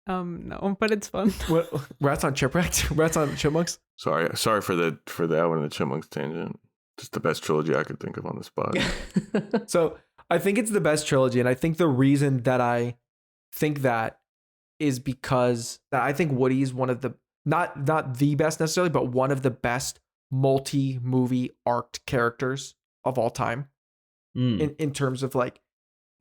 No, but it's fun. What? Rats on Chipwrecked? Rats on Chipmunks? Sorry for the Alvin and the Chipmunks tangent. Just the best trilogy I could think of on the spot. So I think it's the best trilogy, and I think the reason that I think that is because I think Woody's one of the not the best necessarily, but one of the best multi-movie arced characters of all time. In terms of like,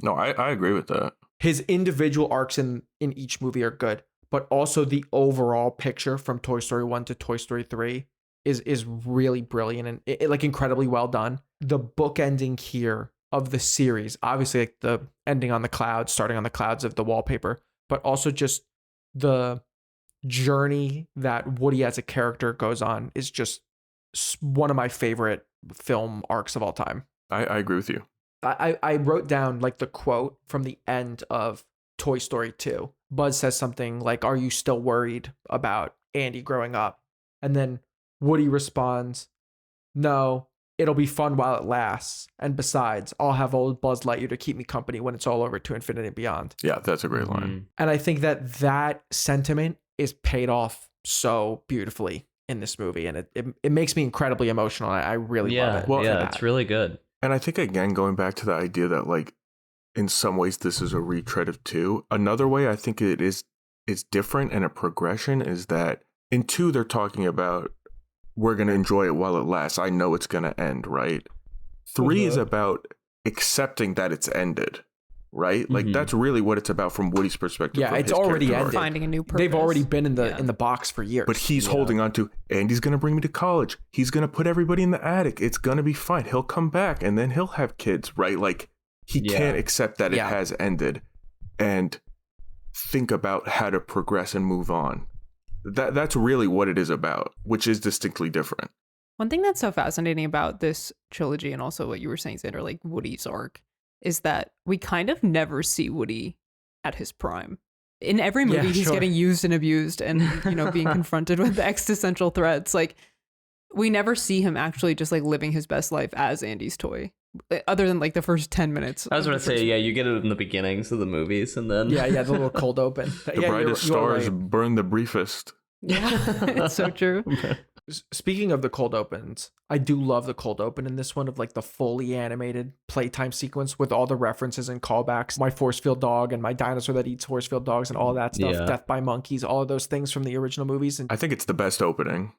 no, I agree with that. His individual arcs in each movie are good, but also the overall picture from Toy Story 1 to Toy Story 3 is really brilliant and it like incredibly well done. The book ending here of the series, obviously like the ending on the clouds, starting on the clouds of the wallpaper, but also just the journey that Woody as a character goes on is just one of my favorite film arcs of all time. I agree with you. I wrote down like the quote from the end of Toy Story 2. Buzz says something like, "Are you still worried about Andy growing up?" And then Woody responds, "No, it'll be fun while it lasts. And besides, I'll have old Buzz Lightyear to keep me company when it's all over to infinity and beyond." Yeah, that's a great line. And I think that sentiment is paid off so beautifully in this movie. And it makes me incredibly emotional. I really love it. Well, yeah, it's really good. And I think, again, going back to the idea that, like, in some ways this is a retread of 2. Another way I think it's different and a progression is that in 2 they're talking about we're going to enjoy it while it lasts. I know it's going to end, right? 3 is about accepting that it's ended, right? Like that's really what it's about from Woody's perspective. Yeah, it's already ended. Finding a new purpose. They've already been in the box for years. But he's holding on to, Andy's going to bring me to college. He's going to put everybody in the attic. It's going to be fine. He'll come back and then he'll have kids, right? Like he can't accept that it has ended and think about how to progress and move on. That's really what it is about, which is distinctly different. One thing that's so fascinating about this trilogy and also what you were saying, Xander, like Woody's arc, is that we kind of never see Woody at his prime. In every movie, he's getting used and abused and, being confronted with existential threats. Like, we never see him actually just like living his best life as Andy's toy, other than like the first 10 minutes. I was going to say, you get it in the beginnings of the movies and then... Yeah, the little cold open. The brightest stars burn the briefest. Yeah, it's so true. Speaking of the cold opens, I do love the cold open in this one of like the fully animated playtime sequence with all the references and callbacks. My force field dog and my dinosaur that eats force field dogs and all that stuff. Yeah. Death by monkeys, all of those things from the original movies. And I think it's the best opening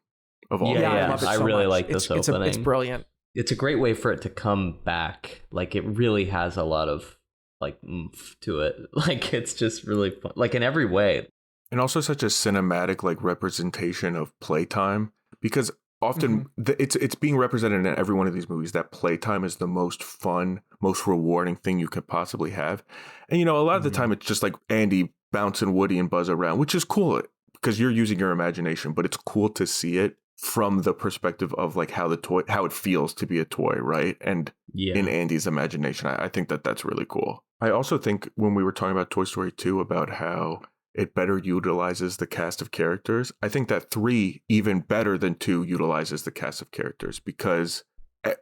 of all. Yeah, I love it so really much. like this opening. It's brilliant. It's a great way for it to come back. Like it really has a lot of like oomph to it. Like it's just really fun. Like in every way. And also such a cinematic like representation of playtime, because often it's being represented in every one of these movies that playtime is the most fun, most rewarding thing you could possibly have. And a lot of the time it's just like Andy bouncing Woody and Buzz around, which is cool because you're using your imagination, but it's cool to see it from the perspective of like how it feels to be a toy, right? And in Andy's imagination, I think that's really cool. I also think when we were talking about Toy Story 2 about how it better utilizes the cast of characters, I think that 3 even better than 2 utilizes the cast of characters because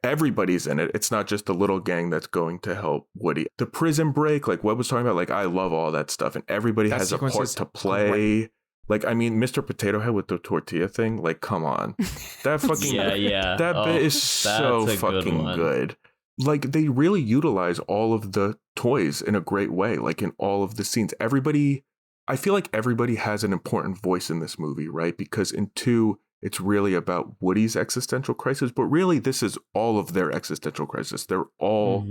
everybody's in it. It's not just the little gang that's going to help Woody. The prison break, like Webb was talking about, like I love all that stuff, and everybody has a part to play. Great. Like, I mean, Mr. Potato Head with the tortilla thing, like, come on. That fucking, that bit is so fucking good. Like, they really utilize all of the toys in a great way, like in all of the scenes. I feel like everybody has an important voice in this movie, right? Because in 2, it's really about Woody's existential crisis, but really this is all of their existential crisis. They're all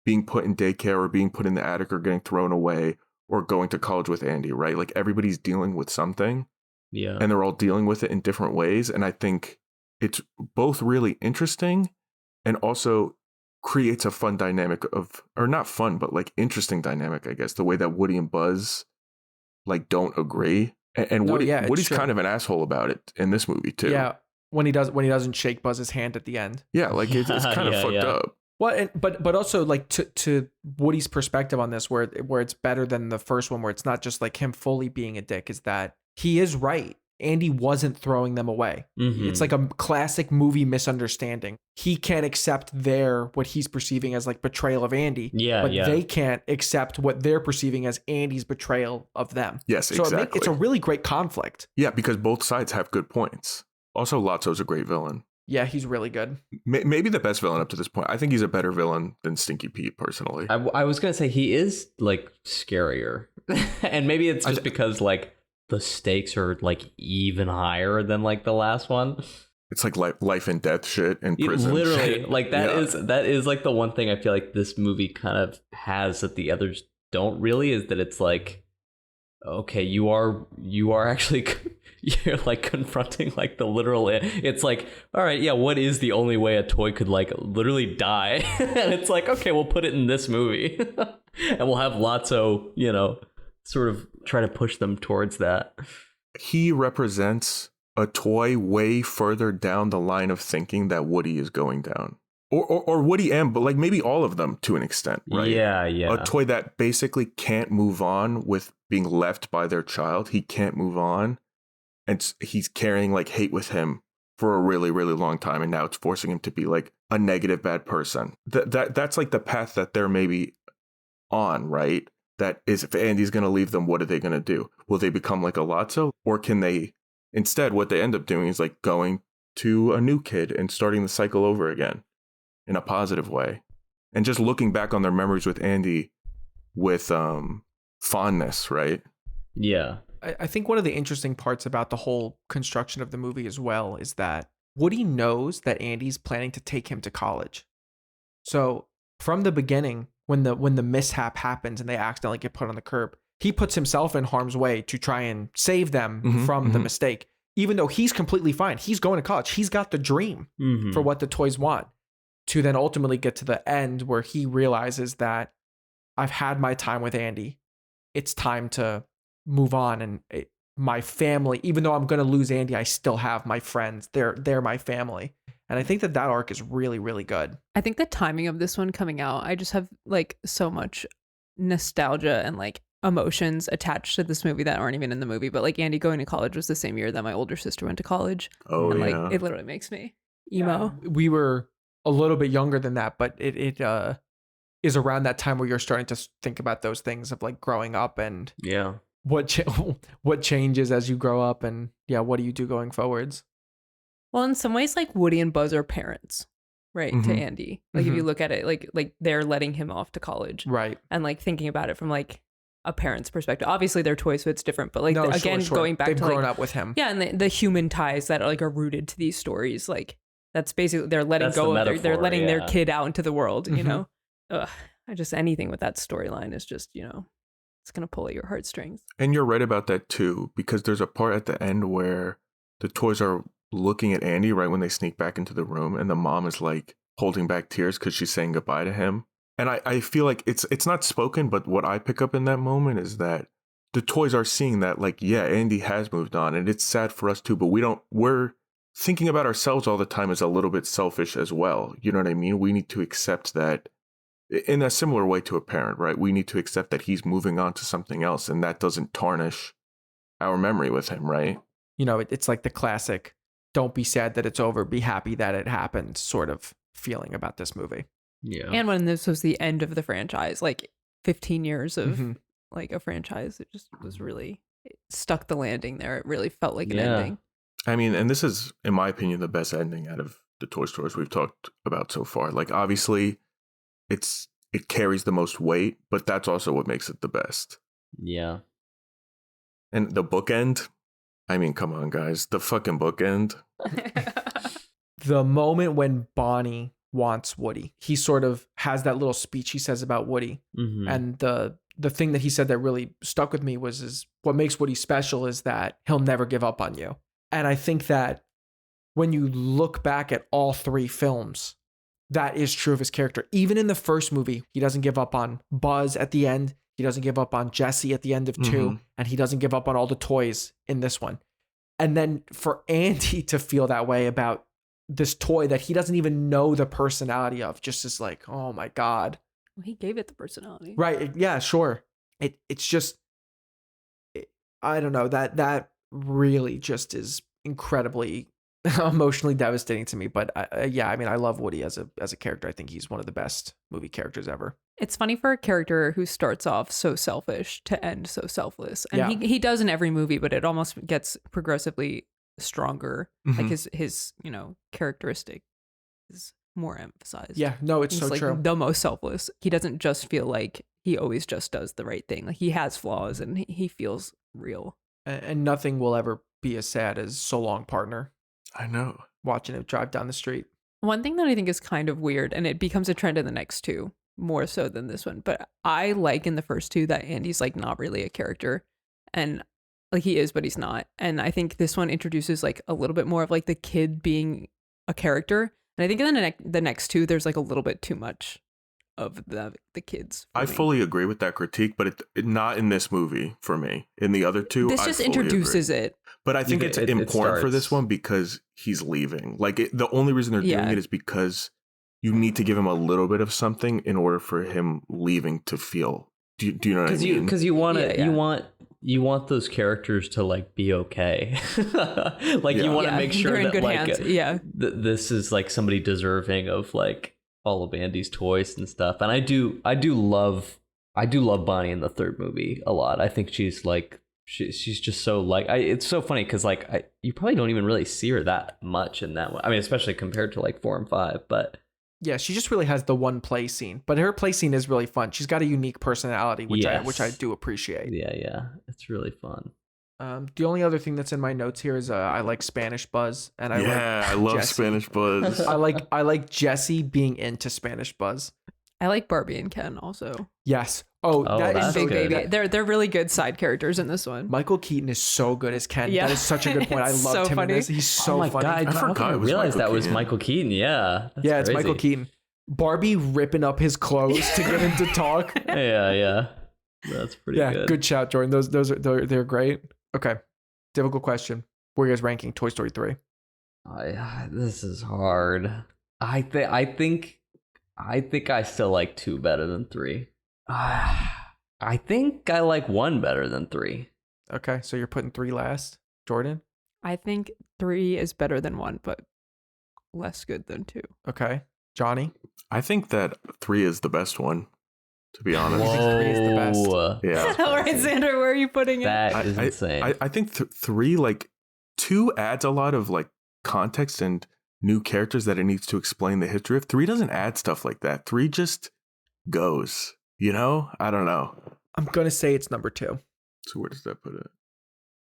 being put in daycare or being put in the attic or getting thrown away or going to college with Andy, right? Like everybody's dealing with something. Yeah. And they're all dealing with it in different ways. And I think it's both really interesting and also creates a fun dynamic or not fun, but like interesting dynamic, I guess, the way that Woody and Buzz like don't agree. And Woody's kind of an asshole about it in this movie too. Yeah. When he doesn't shake Buzz's hand at the end. Yeah. Like it's kind of fucked up. Well, but also like to Woody's perspective on this, where it's better than the first one, where it's not just like him fully being a dick, is that he is right. Andy wasn't throwing them away. It's like a classic movie misunderstanding. He can't accept what he's perceiving as like betrayal of Andy. But they can't accept what they're perceiving as Andy's betrayal of them. Yes, so exactly. It's a really great conflict. Yeah, because both sides have good points. Also, Lotso's a great villain. Yeah, he's really good. Maybe the best villain up to this point. I think he's a better villain than Stinky Pete, personally. I was going to say he is, like, scarier. And maybe it's just because, like, the stakes are, like, even higher than, like, the last one. It's like life and death shit in prison. Literally. Like, that is, like, the one thing I feel like this movie kind of has that the others don't really, is that it's, like, okay, you are actually... You're like confronting like the literal, it's like, all right, yeah, what is the only way a toy could like literally die? And it's like, okay, we'll put it in this movie and we'll have Lotso, sort of try to push them towards that. He represents a toy way further down the line of thinking that Woody is going down. Or Woody and, but like maybe all of them to an extent, right? Yeah. A toy that basically can't move on with being left by their child. He can't move on. And he's carrying like hate with him for a really, really long time. And now it's forcing him to be like a negative, bad person. That's like the path that they're maybe on, right? That is, if Andy's going to leave them, what are they going to do? Will they become like a Lotso? Or can they, instead, what they end up doing is like going to a new kid and starting the cycle over again in a positive way. And just looking back on their memories with Andy with fondness, right? Yeah. I think one of the interesting parts about the whole construction of the movie as well is that Woody knows that Andy's planning to take him to college. So from the beginning, when the mishap happens and they accidentally get put on the curb, he puts himself in harm's way to try and save them from the mistake, even though he's completely fine. He's going to college. He's got the dream for what the toys want, to then ultimately get to the end where he realizes that I've had my time with Andy. It's time to move on, and my family, even though I'm going to lose Andy, I still have my friends. They're my family. And I think that arc is really, really good. I think the timing of this one coming out, I just have like so much nostalgia and like emotions attached to this movie that aren't even in the movie. But like Andy going to college was the same year that my older sister went to college. Oh, and yeah. Like it literally makes me emo. Yeah. We were a little bit younger than that, but it is around that time where you're starting to think about those things of like growing up and what changes as you grow up, and what do you do going forwards? Well, in some ways, like Woody and Buzz are parents, right, to Andy. Like if you look at it, like they're letting him off to college, right, and like thinking about it from like a parent's perspective. Obviously, they're toys, so it's different. But like going back they've to grown like, up with him, and the human ties that are rooted to these stories, like that's basically they're letting that's go. The metaphor, they're letting their kid out into the world. You know, anything with that storyline is just it's going to pull at your heartstrings. And you're right about that too, because there's a part at the end where the toys are looking at Andy right when they sneak back into the room, and the mom is like holding back tears because she's saying goodbye to him. And I feel like it's not spoken, but what I pick up in that moment is that the toys are seeing that, like, yeah, Andy has moved on, and it's sad for us too, but we're thinking about ourselves all the time is a little bit selfish as well. You know what I mean? We need to accept that in a similar way to a parent, right? We need to accept that he's moving on to something else, and that doesn't tarnish our memory with him, right? You know, it's like the classic, don't be sad that it's over, be happy that it happened sort of feeling about this movie. Yeah. And when this was the end of the franchise, like 15 years of like a franchise, it just was really, it stuck the landing there. It really felt like an ending. I mean, and this is, in my opinion, the best ending out of the Toy Stories we've talked about so far. Like, obviously, it carries the most weight, but that's also what makes it the best. Yeah. And the bookend, I mean, come on, guys. The fucking bookend. The moment when Bonnie wants Woody, he sort of has that little speech he says about Woody. And the thing that he said that really stuck with me is what makes Woody special is that he'll never give up on you. And I think that when you look back at all three films, that is true of his character. Even in the first movie, he doesn't give up on Buzz at the end. He doesn't give up on Jesse at the end of 2. And he doesn't give up on all the toys in this one. And then for Andy to feel that way about this toy that he doesn't even know the personality of, just is like, oh my God. Well, he gave it the personality. Right. Yeah, sure. It's just, I don't know, that really just is incredibly emotionally devastating to me. But yeah, I mean, I love Woody as a character. I think he's one of the best movie characters ever. It's funny for a character who starts off so selfish to end so selfless. And he does in every movie, but it almost gets progressively stronger. Like his characteristic is more emphasized. Yeah, no, it's he's so like true. The most selfless. He doesn't just feel like he always just does the right thing. Like he has flaws and he feels real. And nothing will ever be as sad as So Long Partner. I know. Watching him drive down the street. One thing that I think is kind of weird, and it becomes a trend in the next 2, more so than this one, but I like in the first 2 that Andy's like not really a character, and like he is, but he's not. And I think this one introduces like a little bit more of like the kid being a character. And I think in the next 2, there's like a little bit too much of the kids. I fully agree with that critique, but it not in this movie for me. In the other 2, this just introduces it. But I think it's important for this one because he's leaving. Like the only reason they're doing it is because you need to give him a little bit of something in order for him leaving to feel. Do you know what I mean? Because you want to, you want those characters to like be okay. Like you want to make sure they're in that good like hands. This is like somebody deserving of like all of Andy's toys and stuff. And I do love Bonnie in the third movie a lot. I think she's like she's just so like it's so funny because like you probably don't even really see her that much in that one. I mean, especially compared to like 4 and 5, but yeah, she just really has the one play scene, but her play scene is really fun. She's got a unique personality, which I do appreciate. Yeah, it's really fun. The only other thing that's in my notes here is I like Spanish Buzz, and I love Jesse. Spanish Buzz. I like Jesse being into Spanish Buzz. I like Barbie and Ken also. Yes. Oh, that is Big so Baby. good. They're really good side characters in this one. Michael Keaton is so good as Ken. Yeah. That is such a good point. I loved so him funny. in this. He's so funny. God, I forgot I it was realized Michael that was Keaton. Michael Keaton. Yeah. Yeah, it's Michael Keaton. Barbie ripping up his clothes to get him to talk. Yeah. That's pretty good. Yeah, good shout, Jordan. They're great. Okay. Difficult question. Where are you guys ranking Toy Story 3? This is hard. I think I still like 2 better than 3. I think I like 1 better than 3. Okay, so you're putting 3 last. Jordan? I think 3 is better than 1, but less good than 2. Okay. Johnny? I think that 3 is the best one, to be honest. Whoa. 3 is the best. Yeah. All right, Xander, where are you putting it? That is insane. I think 3, like 2 adds a lot of like context and new characters that it needs to explain the history of. 3 doesn't add stuff like that. 3 just goes, you know? I don't know. I'm going to say it's number 2. So where does that put it?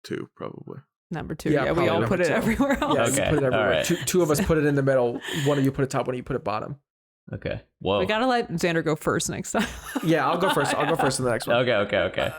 2, probably. Number 2. Yeah, Yeah, we all put it 2. everywhere else. Yeah, Okay, you put it everywhere. all right. Two of us put it in the middle. One of you put it top, one of you put it bottom. Okay. Whoa. We gotta let Xander go first next time. Yeah, I'll go first. I'll go first in the next one. Okay.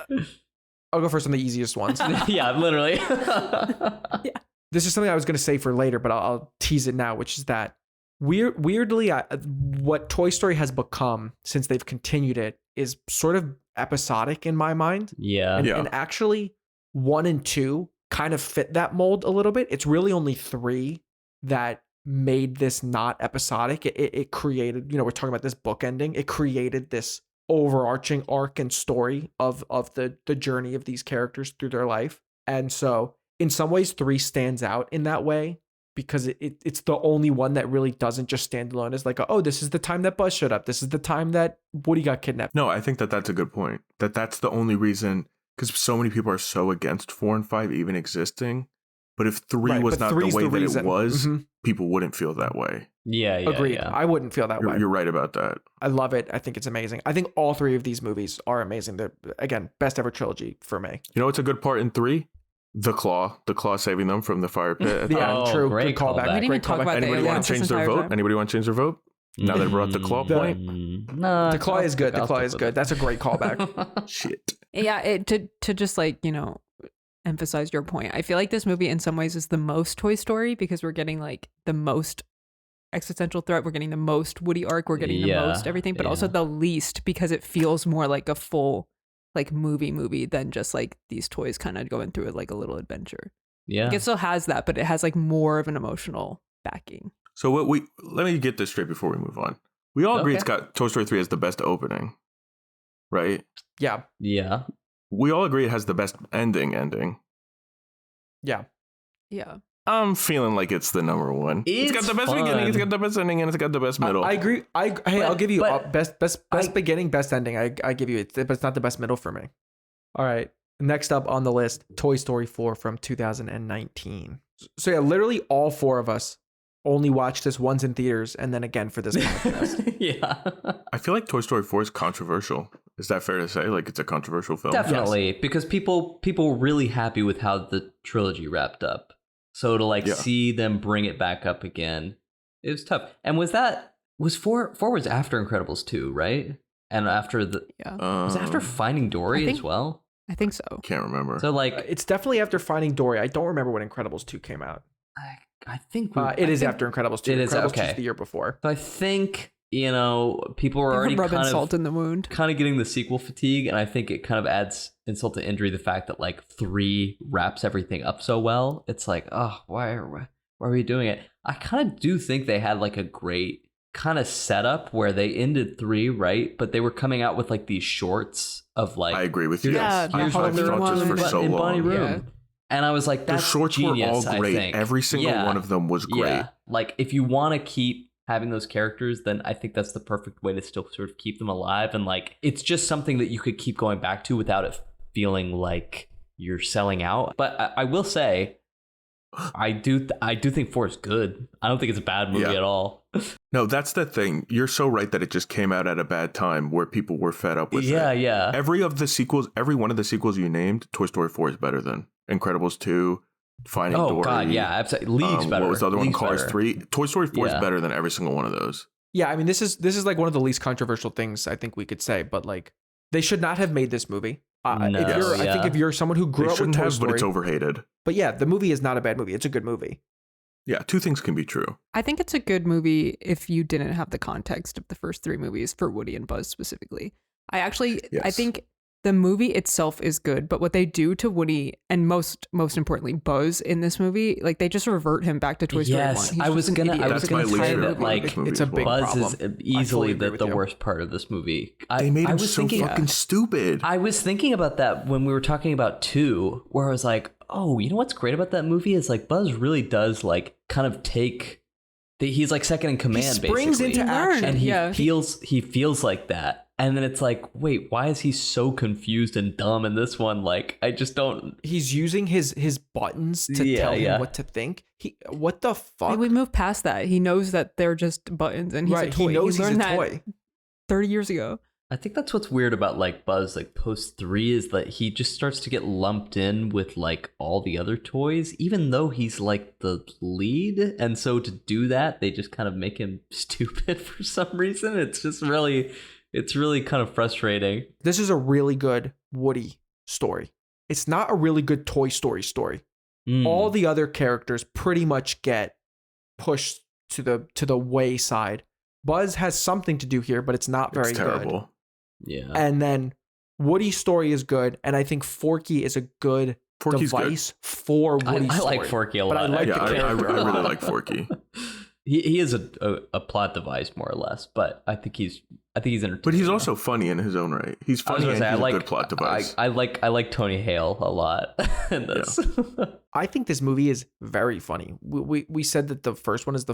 I'll go first on the easiest ones. Yeah, literally. Yeah. This is something I was going to say for later, but I'll tease it now, which is that weirdly, what Toy Story has become since they've continued it is sort of episodic in my mind. Yeah. And actually 1 and 2 kind of fit that mold a little bit. It's really only 3 that made this not episodic. It created, we're talking about this book ending. It created this overarching arc and story of the journey of these characters through their life. And so in some ways 3 stands out in that way because it's the only one that really doesn't just stand alone as like, oh, this is the time that Buzz showed up. This is the time that Woody got kidnapped. No, I think that's a good point. That's the only reason, because so many people are so against 4 and 5 even existing. But if 3 was not the way that it was, people wouldn't feel that way. Yeah. Agreed. Yeah. I wouldn't feel that way. You're right about that. I love it. I think it's amazing. I think all 3 of these movies are amazing. They're, again, best ever trilogy for me. You know what's a good part in 3? The claw saving them from the fire pit. Yeah, true. Great Good callback. We didn't even talk about Anybody want to change their vote? Anybody want to change their vote? Now they brought the claw point. No, the claw is good. The claw is good. That's a great callback. Shit. Yeah, to just like, emphasize your point. I feel like this movie in some ways is the most Toy Story because we're getting like the most existential threat. We're getting the most Woody arc. We're getting the most everything, but also the least because it feels more like a full like movie than just like these toys kind of going through it like a little adventure. Yeah. Like, it still has that, but it has like more of an emotional backing. So let me get this straight before we move on. We all agree Toy Story 3 has the best opening, right? Yeah. Yeah. We all agree it has the best ending. Yeah. Yeah. I'm feeling like it's the number one. It's got the best beginning, it's got the best ending, and it's got the best middle. I agree. I'll give you best beginning, best ending. I give you it, but it's not the best middle for me. All right. Next up on the list, Toy Story 4 from 2019. So yeah, literally all 4 of us only watched this once in theaters and then again for this podcast. Yeah. I feel like Toy Story 4 is controversial. Is that fair to say? Like it's a controversial film? Definitely, because people were really happy with how the trilogy wrapped up. So to see them bring it back up again, it was tough. And was 4 was after Incredibles 2, right? And after was it after Finding Dory as well? I think so. Can't remember. So it's definitely after Finding Dory. I don't remember when Incredibles 2 came out. I think it is after Incredibles 2. It is Incredibles 2 okay. is the year before. So I think people were already rubbing kind salt in the wound, kind of getting the sequel fatigue, and I think it kind of adds insult to injury the fact that like 3 wraps everything up so well. It's like, oh, why are we doing it? I kind of do think they had like a great kind of setup where they ended 3 right, but they were coming out with like these shorts of like, I agree with you. Yeah, I've thought this for so in Bonnie long. Room. Yeah. And I was like, that's the shorts genius, were all great. Every single one of them was great. Yeah. Like if you want to keep having those characters, then I think that's the perfect way to still sort of keep them alive. And like, it's just something that you could keep going back to without it feeling like you're selling out. But I will say, I do think 4 is good. I don't think it's a bad movie at all. No, that's the thing. You're so right that it just came out at a bad time where people were fed up with it. Yeah. Every one of the sequels you named, Toy Story 4 is better than Incredibles 2, Finding Dory. Oh god, yeah, absolutely. Leagues better. What was the other one? Cars better. 3. Toy Story 4 is better than every single one of those. Yeah, I mean this is like one of the least controversial things I think we could say, but like they should not have made this movie. I think if you're someone who grew up with Toy Story, but it's overhated. But yeah, the movie is not a bad movie. It's a good movie. Yeah, 2 things can be true. I think it's a good movie if you didn't have the context of the first 3 movies for Woody and Buzz specifically. I think the movie itself is good, but what they do to Woody and most importantly Buzz in this movie, like they just revert him back to Toy Story 1. Yes, I was gonna say that like it's a big Buzz problem. is easily the worst part of this movie. They made him so fucking stupid. I was thinking about that when we were talking about 2, where I was like, oh, you know what's great about that movie is like Buzz really does like kind of take he's like second in command. He springs basically. into action, and he feels like that. And then it's like, wait, why is he so confused and dumb in this one? Like, I just don't. He's using his buttons to tell him what to think. What the fuck? Like, we moved past that. He knows that they're just buttons, and he's a toy. He knows he's a toy. 30 years ago. I think that's what's weird about like Buzz, like post 3, is that he just starts to get lumped in with like all the other toys, even though he's like the lead. And so to do that, they just kind of make him stupid for some reason. It's really kind of frustrating. This is a really good Woody story. It's not a really good Toy Story story. All the other characters pretty much get pushed to the wayside. Buzz has something to do here, but it's not very terrible. Good. Yeah. And then Woody's story is good, and I think Forky is a good Forky's device for Woody's I like story. Forky a lot. But I like good. the Yeah, character. I really like Forky. He is a plot device more or less, but I think he's entertaining. But he's also funny in his own right. He's funny and he's a good plot device. I like Tony Hale a lot in this. Yeah. I think this movie is very funny. We said that the first one is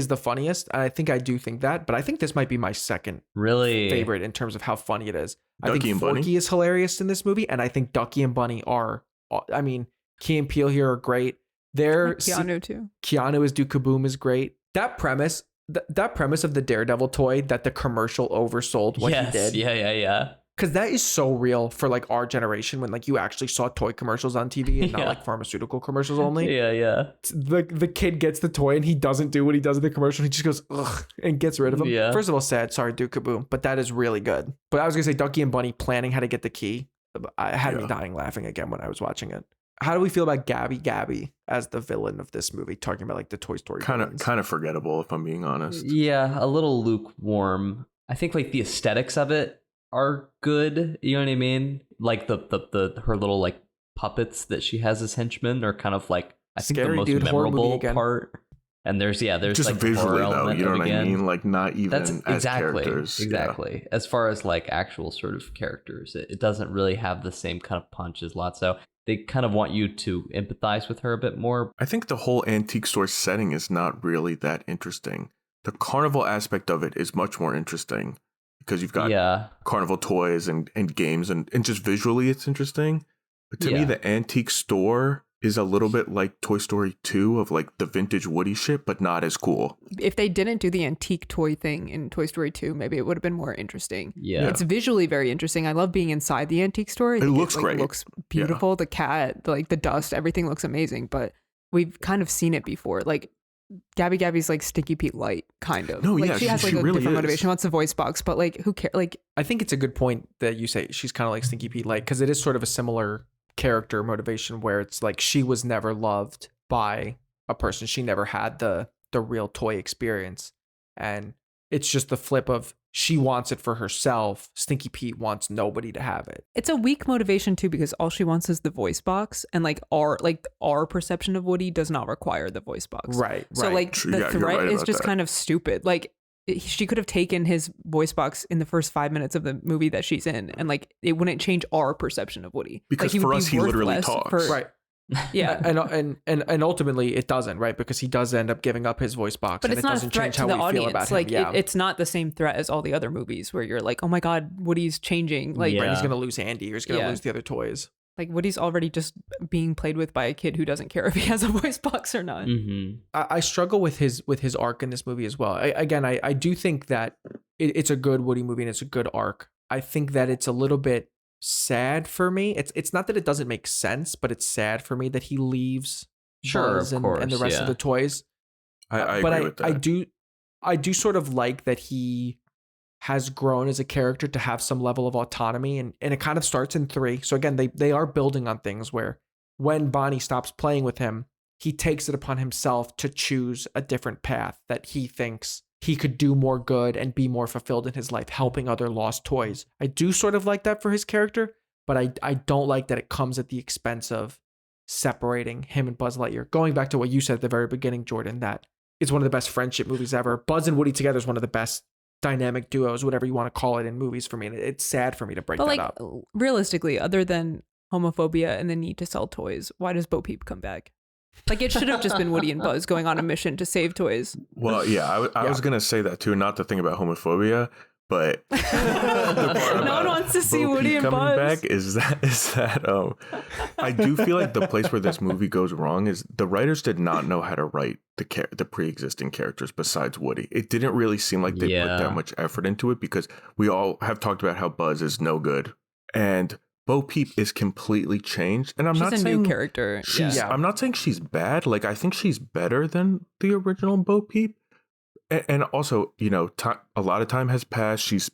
the funniest, and I think I do think that, but I think this might be my second favorite in terms of how funny it is. Ducky I think and Forky Bunny is hilarious in this movie, and I think Ducky and Bunny are. I mean, Key and Peele here are great. Keanu too. Keanu as Duke Kaboom is great. That premise of the Daredevil toy that the commercial oversold what he did. Yeah. Because that is so real for like our generation when like you actually saw toy commercials on TV and not like pharmaceutical commercials only. Yeah. The kid gets the toy and he doesn't do what he does in the commercial. He just goes ugh and gets rid of him. Yeah. First of all, sad, sorry, Duke Kaboom, but that is really good. But I was gonna say Ducky and Bunny planning how to get the key. I had me dying laughing again when I was watching it. How do we feel about Gabby as the villain of this movie? Talking about like the Toy Story kind of forgettable, if I'm being honest. Yeah, a little lukewarm. I think like the aesthetics of it are good. You know what I mean? Like the her little like puppets that she has as henchmen are kind of like I think the most memorable part. And there's just like visually though, you know what I mean? Like not even that's as characters. Exactly. Yeah. As far as like actual sort of characters, it doesn't really have the same kind of punch as Lotso. They kind of want you to empathize with her a bit more. I think the whole antique store setting is not really that interesting. The carnival aspect of it is much more interesting because you've got carnival toys and games and just visually it's interesting. But to me, the antique store is a little bit like Toy Story 2 of like the vintage Woody shit, but not as cool. If they didn't do the antique toy thing in Toy Story 2, maybe it would have been more interesting. Yeah. It's visually very interesting. I love being inside the antique store. It looks great. It looks beautiful. The cat, like the dust, everything looks amazing, but we've kind of seen it before. Like Gabby's like Stinky Pete Light, kind of. No, like, yeah, she has like a really different is. motivation. She wants the voice box, but like who cares? Like I think it's a good point that you say she's kind of like Stinky Pete Light because it is sort of a similar character motivation where it's like she was never loved by a person. She never had the real toy experience. And it's just the flip of she wants it for herself. Stinky Pete wants nobody to have it. It's a weak motivation too because all she wants is the voice box and like our perception of Woody does not require the voice box. Right. So like the threat is just kind of stupid. Like she could have taken his voice box in the first 5 minutes of the movie that she's in, and like it wouldn't change our perception of Woody. Because like, for us, he literally talks. Right. Yeah. And ultimately it doesn't, right? Because he does end up giving up his voice box, but and it's it not doesn't a threat change to how the we audience. feel about like him. it's not the same threat as all the other movies where you're like, oh my god, Woody's changing. Like he's gonna lose Andy, or he's gonna lose the other toys. Like Woody's already just being played with by a kid who doesn't care if he has a voice box or not. Mm-hmm. I struggle with his arc in this movie as well. I do think that it's a good Woody movie and it's a good arc. I think that it's a little bit sad for me. It's not that it doesn't make sense, but it's sad for me that he leaves Buzz and the rest of the toys. I agree with that. I do sort of like that he has grown as a character to have some level of autonomy, and it kind of starts in 3. So again, they are building on things where when Bonnie stops playing with him, he takes it upon himself to choose a different path that he thinks he could do more good and be more fulfilled in his life, helping other lost toys. I do sort of like that for his character, but I don't like that it comes at the expense of separating him and Buzz Lightyear. Going back to what you said at the very beginning, Jordan, that it's one of the best friendship movies ever. Buzz and Woody together is one of the best dynamic duos, whatever you want to call it, in movies for me. And it's sad for me to break that up. Realistically, other than homophobia and the need to sell toys, why does Bo Peep come back? Like it should have just been Woody and Buzz going on a mission to save toys. Well, yeah, I was gonna say that too. Not to think about homophobia, but no one wants to see Woody and coming Buzz. back is that I do feel like the place where this movie goes wrong is the writers did not know how to write the pre-existing characters besides Woody. It didn't really seem like they put that much effort into it because we all have talked about how Buzz is no good and Bo Peep is completely changed. And she's not a saying new character. I'm not saying she's bad. Like I think she's better than the original Bo Peep. And also, you know, a lot of time has passed. She's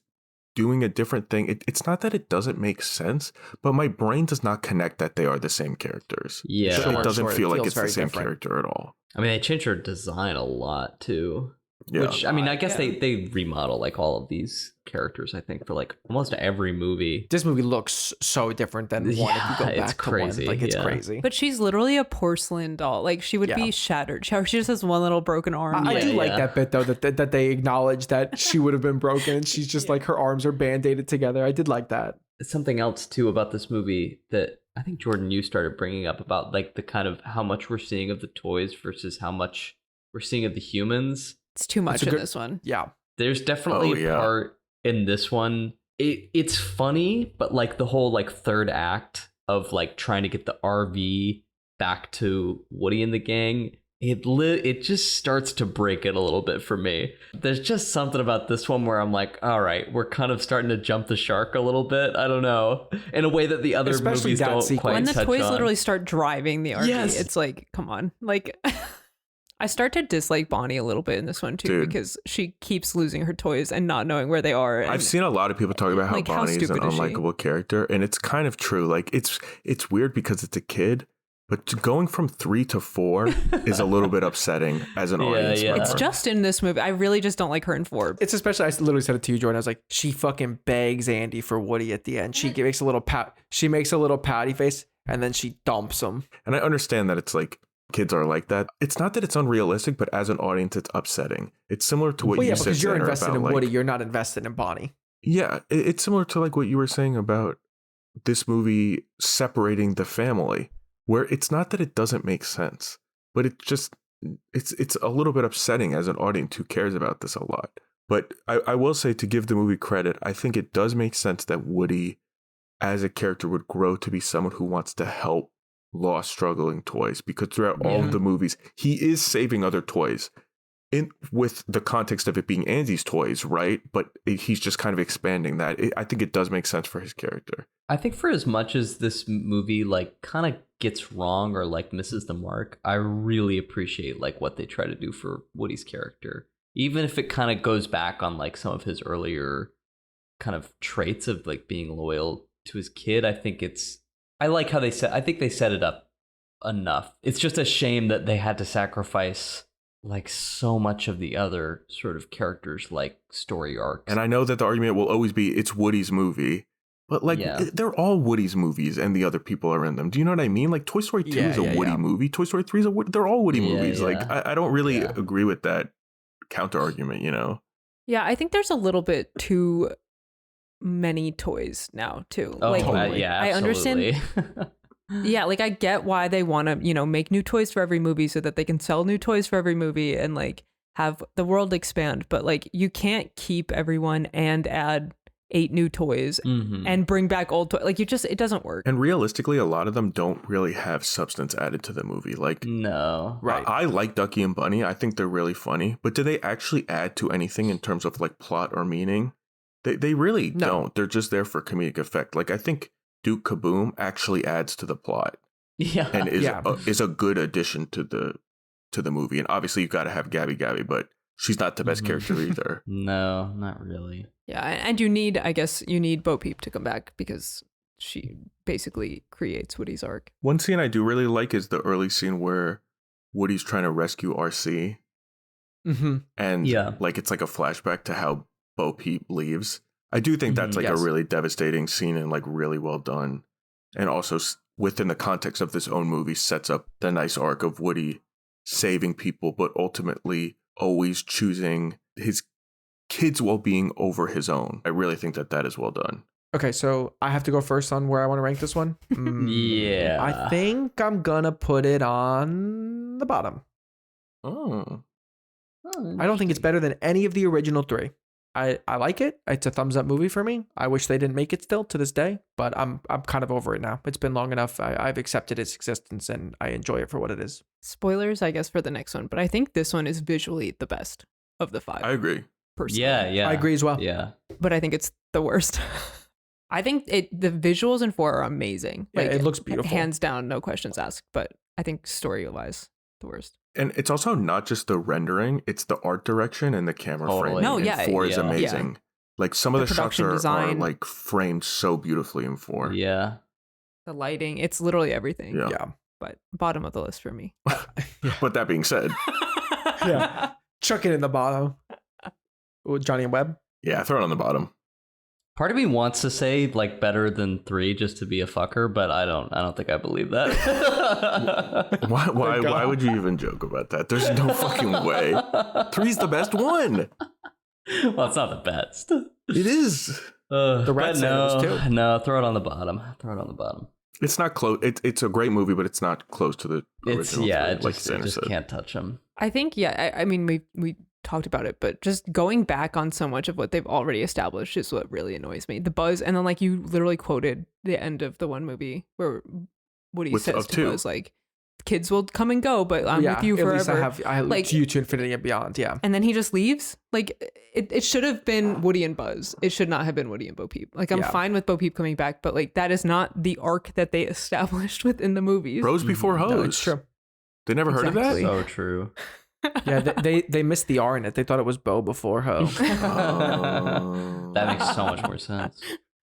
doing a different thing. It's not that it doesn't make sense, but my brain does not connect that they are the same characters. Yeah. It doesn't feel it like it's the same different. character at all. I mean, they changed her design a lot too. Yeah. Which, I mean, I guess they remodel like all of these characters, I think, for like almost every movie. This movie looks so different than one if you go back it's to crazy. one. Like, it's crazy. But she's literally a porcelain doll. Like, she would be shattered. She just has one little broken arm. I do like that bit, though, that they acknowledge that she would have been broken and she's just like, her arms are band-aided together. I did like that. Something else, too, about this movie that I think, Jordan, you started bringing up about like the kind of how much we're seeing of the toys versus how much we're seeing of the humans. It's too much in this one. Yeah. There's definitely a part in this one. It's funny, but like the whole like third act of like trying to get the RV back to Woody and the gang, it just starts to break it a little bit for me. There's just something about this one where I'm like, all right, we're kind of starting to jump the shark a little bit. I don't know, in a way that the other movies don't quite when the touch toys on. literally start driving the RV, it's like, come on, like. I start to dislike Bonnie a little bit in this one too, because she keeps losing her toys and not knowing where they are. And, I've seen a lot of people talk about how like, Bonnie is an unlikable character, and it's kind of true. Like it's weird because it's a kid, but going from 3 to 4 is a little bit upsetting as an audience member. It's just in this movie. I really just don't like her in 4. It's especially, I literally said it to you, Jordan. I was like, she fucking begs Andy for Woody at the end. She makes a little pouty face, and then she dumps him. And I understand that it's like, kids are like that. It's not that it's unrealistic, but as an audience, it's upsetting. It's similar to what you said, because you're invested about, in like, Woody, you're not invested in Bonnie. Yeah, it's similar to like what you were saying about this movie separating the family, where it's not that it doesn't make sense, but it's a little bit upsetting as an audience who cares about this a lot. But I will say, to give the movie credit, I think it does make sense that Woody as a character would grow to be someone who wants to help lost, struggling toys, because throughout all of the movies, he is saving other toys with the context of it being Andy's toys, right? But he's just kind of expanding that. I think it does make sense for his character. I think for as much as this movie like kind of gets wrong or like misses the mark, I really appreciate like what they try to do for Woody's character. Even if it kind of goes back on like some of his earlier kind of traits of like being loyal to his kid, I like how I think they set it up enough. It's just a shame that they had to sacrifice like so much of the other sort of characters, like story arcs. And I know that the argument will always be it's Woody's movie, but like they're all Woody's movies and the other people are in them. Do you know what I mean? Like Toy Story 2 is a Woody movie. Toy Story 3 is they're all Woody movies. Yeah. Like I don't really agree with that counter argument, you know? Yeah, I think there's a little bit too many toys now too. Oh, like, yeah, I understand. Yeah, like I get why they want to, make new toys for every movie so that they can sell new toys for every movie and like have the world expand. But like you can't keep everyone and add 8 new toys and bring back old toys. Like it doesn't work. And realistically, a lot of them don't really have substance added to the movie. Like, no, right? I like Ducky and Bunny. I think they're really funny. But do they actually add to anything in terms of like plot or meaning? They really don't. They're just there for comedic effect. Like I think Duke Kaboom actually adds to the plot. Yeah, and is a good addition to the movie. And obviously you've got to have Gabby, but she's not the best character either. No, not really. Yeah, and you need Bo Peep to come back because she basically creates Woody's arc. One scene I do really like is the early scene where Woody's trying to rescue RC. And like it's like a flashback to how Bo Peep leaves. I do think that's like a really devastating scene and like really well done. And also within the context of this own movie sets up the nice arc of Woody saving people, but ultimately always choosing his kids' well-being over his own. I really think that is well done. Okay, so I have to go first on where I want to rank this one. Yeah. I think I'm gonna put it on the bottom. I don't think it's better than any of the original 3. I like it. It's a thumbs up movie for me. I wish they didn't make it still to this day, but I'm kind of over it now. It's been long enough. I've accepted its existence and I enjoy it for what it is. Spoilers, I guess, for the next one, but I think this one is visually the best of the 5. I agree. Personally. Yeah. I agree as well. Yeah. But I think it's the worst. I think the visuals in 4 are amazing. Yeah, it looks beautiful. Hands down, no questions asked, but I think story-wise, the worst. And it's also not just the rendering, it's the art direction and the camera framing. No, in 4 is amazing. Yeah. Like some of the shots are like framed so beautifully in 4. Yeah. The lighting, it's literally everything. Yeah. But bottom of the list for me. But that being said, Chuck it in the bottom. With Johnny and Webb. Yeah, throw it on the bottom. Part of me wants to say like better than 3 just to be a fucker, but I don't think I believe that. Why would you even joke about that? There's no fucking way. 3's the best one. Well, it's not the best. It is. The Rat Sandals too. No, throw it on the bottom. Throw it on the bottom. It's not close. It's a great movie, but it's not close to the original. It just can't touch them. I think, I mean, we talked about it, but just going back on so much of what they've already established is what really annoys me. The buzz, and then like you literally quoted the end of the one movie where Woody says to Buzz, like, kids will come and go, but I'm with you forever. At least I like you to infinity and beyond. Yeah. And then he just leaves. Like it should have been Woody and Buzz. It should not have been Woody and Bo Peep. Like I'm fine with Bo Peep coming back, but like that is not the arc that they established within the movies. Bros before hoes. No, it's true. They never heard of that? So true. Yeah, they missed the R in it. They thought it was Bo before Ho. Oh. That makes so much more sense.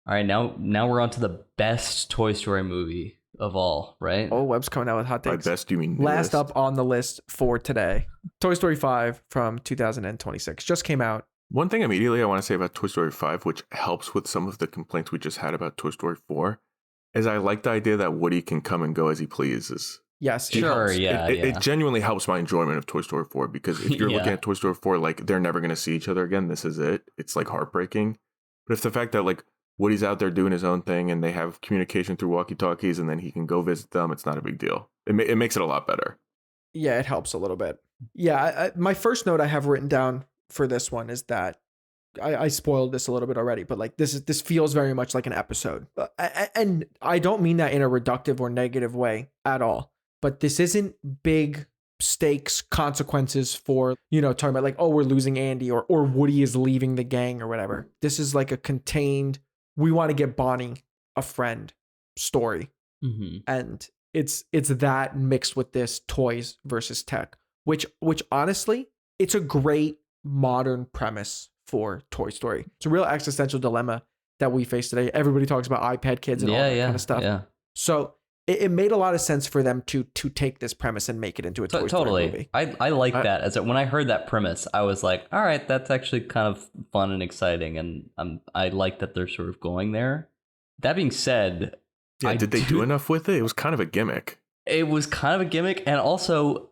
All right, now we're on to the best Toy Story movie of all, right? Oh, Webb's coming out with hot takes. By best, you mean last up on the list for today? Toy Story 5 from 2026 just came out. One thing immediately I want to say about Toy Story 5, which helps with some of the complaints we just had about Toy Story 4, is I like the idea that Woody can come and go as he pleases. Yes, sure, it genuinely helps my enjoyment of Toy Story 4 because if you're looking at Toy Story 4, like they're never going to see each other again. This is it. It's like heartbreaking. But if the fact that like Woody's out there doing his own thing and they have communication through walkie-talkies and then he can go visit them, it's not a big deal. It makes it a lot better. Yeah, it helps a little bit. Yeah, my first note I have written down for this one is that I spoiled this a little bit already, but like this feels very much like an episode. And I don't mean that in a reductive or negative way at all. But this isn't big stakes consequences for, talking about like, oh, we're losing Andy or Woody is leaving the gang or whatever. This is like a contained, we want to get Bonnie a friend story. Mm-hmm. And it's that mixed with this toys versus tech, which honestly, it's a great modern premise for Toy Story. It's a real existential dilemma that we face today. Everybody talks about iPad kids and all that kind of stuff. Yeah. So it made a lot of sense for them to take this premise and make it into a Toy Story movie. I like that. As when I heard that premise, I was like, all right, that's actually kind of fun and exciting, and I like that they're sort of going there. That being said, did they do enough with it? It was kind of a gimmick. It was kind of a gimmick, and also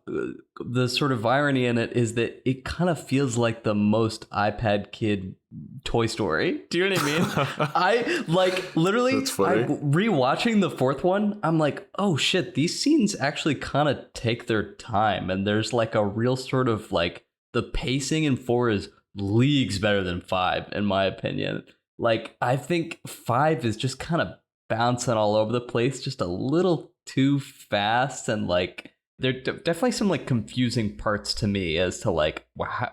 the sort of irony in it is that it kind of feels like the most iPad kid Toy Story. Do you know what I mean? I like literally rewatching the fourth one. I'm like, oh shit, these scenes actually kind of take their time, and there's like a real sort of like the pacing in 4 is leagues better than 5 in my opinion. Like I think 5 is just kind of bouncing all over the place, just a little too fast, and like there definitely some like confusing parts to me as to like wow,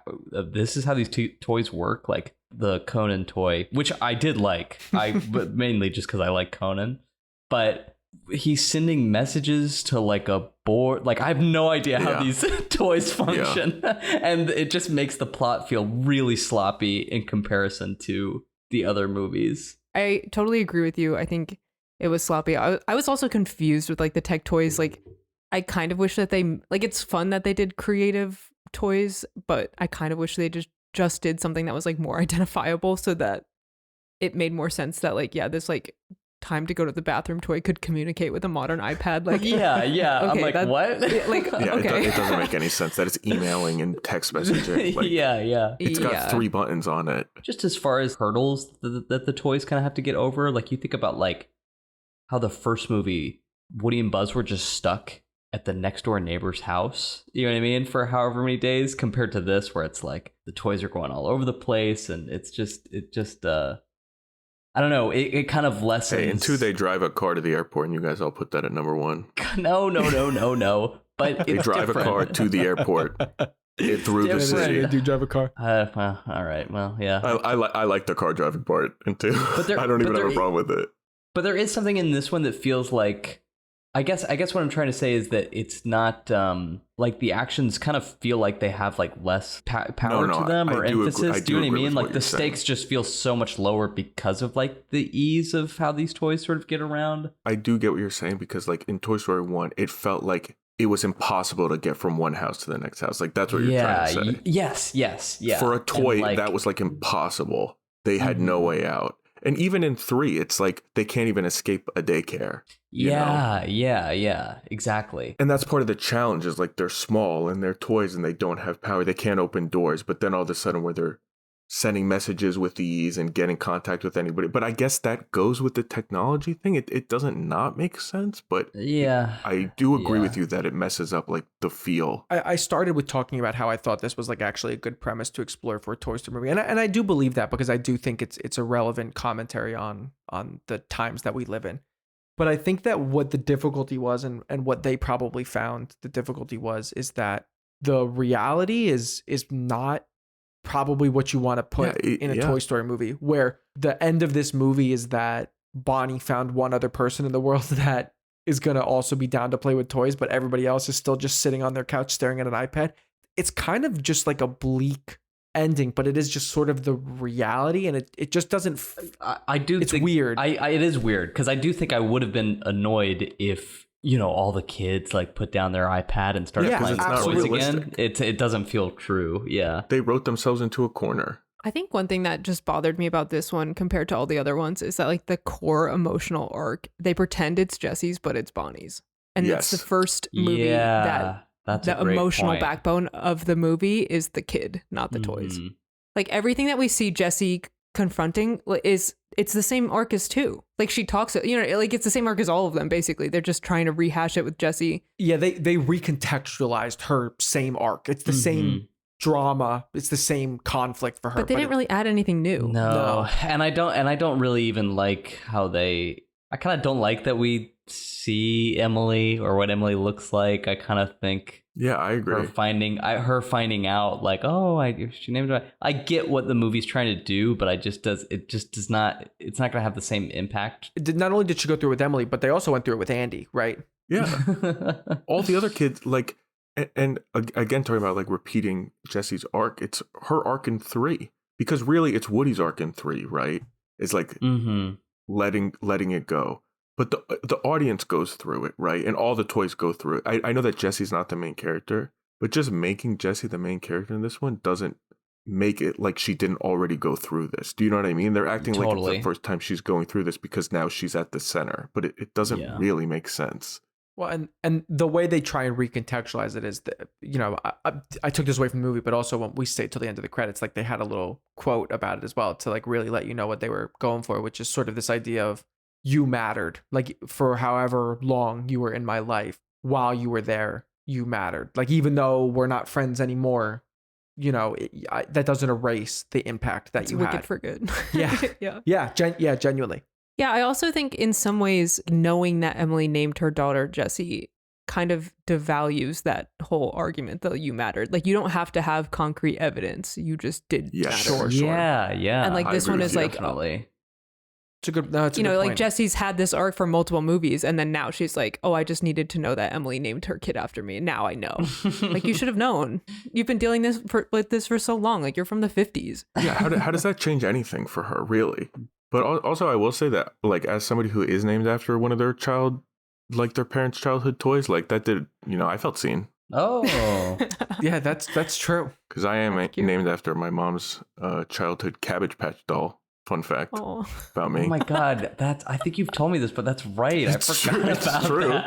this is how these toys work, like the Conan toy, which I did like, but mainly just because I like Conan, but he's sending messages to like a board, like I have no idea how these toys function, and it just makes the plot feel really sloppy in comparison to the other movies. I totally agree with you. I think it was sloppy. I was also confused with like the tech toys. Like I kind of wish that they like, it's fun that they did creative toys, but I kind of wish they just did something that was like more identifiable so that it made more sense that like, yeah, this like time to go to the bathroom toy could communicate with a modern iPad. Like, yeah. Okay, I'm like, what? Like, okay. It doesn't make any sense that it's emailing and text messaging. Like, It's got 3 buttons on it. Just as far as hurdles that the toys kind of have to get over, like you think about like how the first movie, Woody and Buzz were just stuck at the next door neighbor's house, you know what I mean, for however many days, compared to this where it's like the toys are going all over the place, and it just I don't know, it kind of lessens. Hey, in 2 they drive a car to the airport, and you guys all put that at number 1. No. But they drive different. A car to the airport through the city. They do drive a car. Well, all right. Well, yeah. I like the car driving part in 2. I don't even have a problem with it. But there is something in this one that feels like, I guess what I'm trying to say is that it's not like the actions kind of feel like they have like less power to them or emphasis. Do you know what I mean? Like the stakes just feel so much lower because of like the ease of how these toys sort of get around. I do get what you're saying, because like in Toy Story 1, it felt like it was impossible to get from one house to the next house. Like, that's what you're trying to say. Yes. Yeah. For a toy, that was like impossible. They had no way out. And even in 3, it's like they can't even escape a daycare. Yeah, exactly. And that's part of the challenge is like they're small and they're toys and they don't have power. They can't open doors. But then all of a sudden where they're sending messages with ease and getting contact with anybody. But I guess that goes with the technology thing. It doesn't not make sense. But I do agree with you that it messes up like the feel. I started with talking about how I thought this was like actually a good premise to explore for a Toy Story movie. And I do believe that because I do think it's a relevant commentary on the times that we live in. But I think that what the difficulty was and what they probably found the difficulty is that the reality is not probably what you want to put in a Toy Story movie, where the end of this movie is that Bonnie found one other person in the world that is going to also be down to play with toys, but everybody else is still just sitting on their couch staring at an iPad. It's kind of just like a bleak ending, but it is just sort of the reality, and it just doesn't. I do. It's weird. It is weird because I do think I would have been annoyed if all the kids like put down their iPad and started playing with toys again. It doesn't feel true. Yeah, they wrote themselves into a corner. I think one thing that just bothered me about this one compared to all the other ones is that like the core emotional arc, they pretend it's Jesse's, but it's Bonnie's, and that's the first movie that's the emotional backbone of the movie is the kid, not the toys. Like everything that we see Jesse confronting it's the same arc as 2. Like she talks, like it's the same arc as all of them. Basically, they're just trying to rehash it with Jesse. Yeah, they recontextualized her same arc. It's the same drama. It's the same conflict for her. But they didn't really add anything new. No. And I don't really even like how I kind of don't like that we see Emily or what Emily looks like. I kind of think I agree. Her finding out like, she named her. I get what the movie's trying to do, but it's not going to have the same impact. Not only did she go through it with Emily, but they also went through it with Andy, right? Yeah. All the other kids, like, and again, talking about like repeating Jesse's arc, it's her arc in 3, because really it's Woody's arc in 3, right? It's like letting it go. But the audience goes through it, right? And all the toys go through it. I know that Jesse's not the main character, but just making Jessie the main character in this one doesn't make it like she didn't already go through this. Do you know what I mean? They're acting like it's the first time she's going through this because now she's at the center, but it doesn't really make sense. Well, and the way they try and recontextualize it is that, I took this away from the movie, but also when we stayed till the end of the credits, like they had a little quote about it as well to like really let you know what they were going for, which is sort of this idea of you mattered, like for however long you were in my life, while you were there, you mattered. Like, even though we're not friends anymore, that doesn't erase the impact that you had. Wicked for good. Genuinely. Yeah, I also think in some ways, knowing that Emily named her daughter Jessie kind of devalues that whole argument that you mattered. Like, you don't have to have concrete evidence. You just did matter. Sure. Yeah. And like this one is like, definitely. It's a good, no, it's a good like point. Jesse's had this arc for multiple movies, and then now she's like, I just needed to know that Emily named her kid after me. And now I know. Like, you should have known. You've been dealing with this for so long. Like, you're from the 50s. Yeah. How does that change anything for her, really? But also, I will say that, like, as somebody who is named after one of their parents' childhood toys, like that did, I felt seen. Oh, yeah, that's true. Because I am named after my mom's childhood Cabbage Patch doll. Fun fact about me. Oh my God, I think you've told me this, but that's right. I forgot about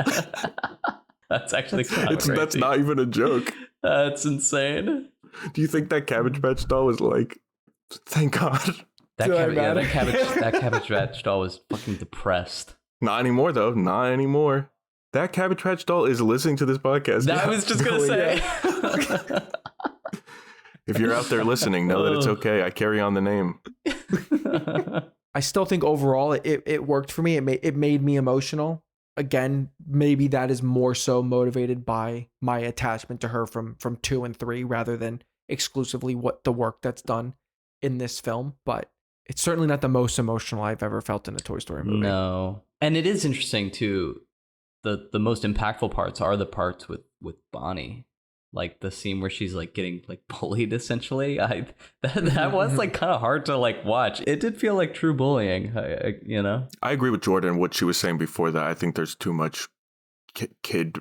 that. That's actually crazy. That's not even a joke. That's insane. Do you think that Cabbage Patch doll was like, thank God? That Cabbage Patch doll was fucking depressed. Not anymore, though. Not anymore. That Cabbage Patch doll is listening to this podcast. I was just gonna say. If you're out there listening, know that it's okay. I carry on the name. I still think overall it worked for me. It made me emotional. Again, maybe that is more so motivated by my attachment to her from 2 and 3 rather than exclusively what the work that's done in this film. But it's certainly not the most emotional I've ever felt in a Toy Story movie. No. And it is interesting too. The most impactful parts are the parts with Bonnie. Like the scene where she's like getting like bullied essentially. That was like kind of hard to like watch. It did feel like true bullying, I agree with Jordan what she was saying before that. I think there's too much kid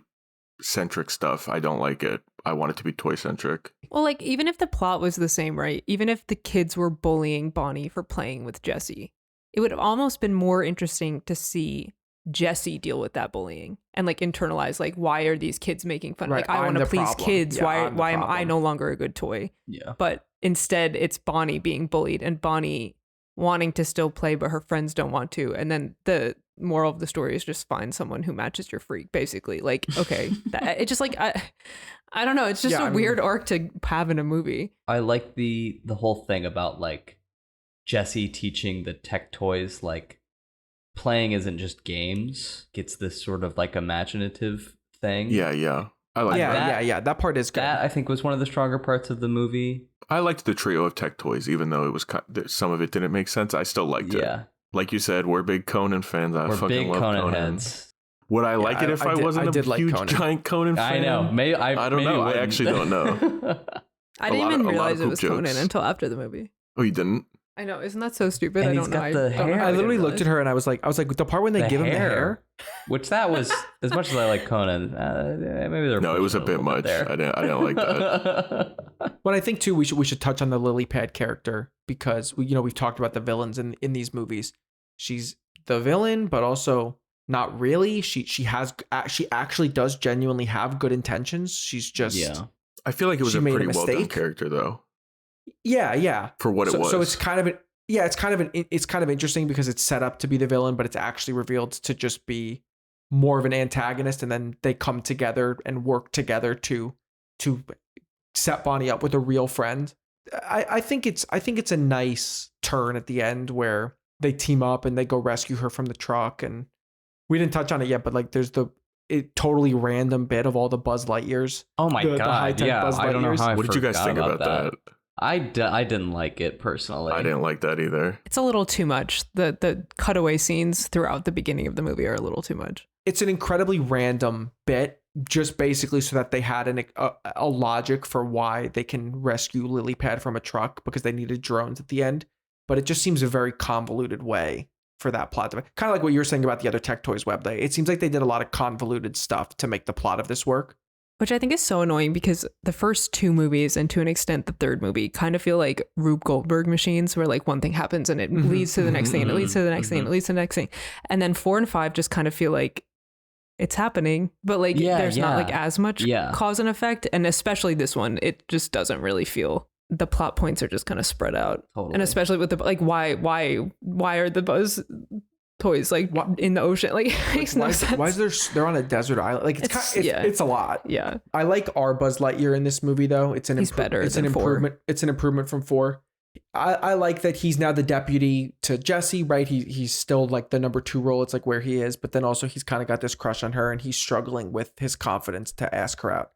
centric stuff. I don't like it. I want it to be toy centric. Well, like, even if the plot was the same, right? Even if the kids were bullying Bonnie for playing with Jesse, it would have almost been more interesting to see Jesse deal with that bullying and like internalize, like, why are these kids making fun? Right, Like, I want to please problem. kids. Yeah, why am I no longer a good toy? Yeah. But instead, it's Bonnie being bullied and Bonnie wanting to still play, but her friends don't want to. And then the moral of the story is just find someone who matches your freak, basically. Like, okay, it's just like I don't know. It's just a weird arc to have in a movie. I like the whole thing about like Jesse teaching the tech toys like playing isn't just games. It's this sort of like imaginative thing. Yeah. I like that. Yeah. That part is good. That I think was one of the stronger parts of the movie. I liked the trio of tech toys, even though it was some of it didn't make sense. I still liked it. Yeah. Like you said, we're big Conan fans. I We're fucking big love Conan Conan. heads. Would I like it if I wasn't a like huge Conan. giant Conan fan? I know. I don't know. I actually don't know. I didn't even realize it was jokes. Conan until after the movie. Oh, you didn't? I know, isn't that so stupid? And I he's don't got know. the I don't know hair. how I didn't literally looked realize. at her and I was like the part when they give him the hair. Which that was, as much as I like Conan, maybe they're No, it was a pushing bit little much. there. I didn't like that. But I think too we should touch on the lily pad character because we've talked about the villains in these movies. She's the villain, but also not really. She actually does genuinely have good intentions. She's just I feel like it was she a made a pretty well done mistake. character though. Yeah. For what it was. So it's kind of interesting because it's set up to be the villain, but it's actually revealed to just be more of an antagonist, and then they come together and work together to set Bonnie up with a real friend. I think it's a nice turn at the end where they team up and they go rescue her from the truck. And we didn't touch on it yet, but like there's the totally random bit of all the Buzz Lightyears. Oh my God. high-tech Yeah. Buzz I don't know Lightyears. how I What did you guys forgot think about that? I didn't like it personally. I didn't like that either. It's a little too much. The cutaway scenes throughout the beginning of the movie are a little too much. It's an incredibly random bit, just basically so that they had a logic for why they can rescue Lilypad from a truck because they needed drones at the end. But it just seems a very convoluted way for that plot to kind of like what you were saying about the other Tech Toys web. It seems like they did a lot of convoluted stuff to make the plot of this work. Which I think is so annoying because the first two movies, and to an extent the third movie, kind of feel like Rube Goldberg machines where like one thing happens and it leads to the next thing and it leads to the next thing and it leads to the next thing. And then 4 and 5 just kind of feel like it's happening, but like there's not like as much cause and effect. And especially this one, it just doesn't really feel, the plot points are just kind of spread out. Totally. And especially with the, like, why are the Buzz toys like in the ocean? Like, it makes no sense. Why is they're on a desert island? Like it's a lot. Yeah. I like our Buzz Lightyear in this movie though. He's better. It's an improvement. 4. It's an improvement from 4. I like that he's now the deputy to Jesse, right? He's still like the number 2 role. It's like where he is, but then also he's kind of got this crush on her and he's struggling with his confidence to ask her out.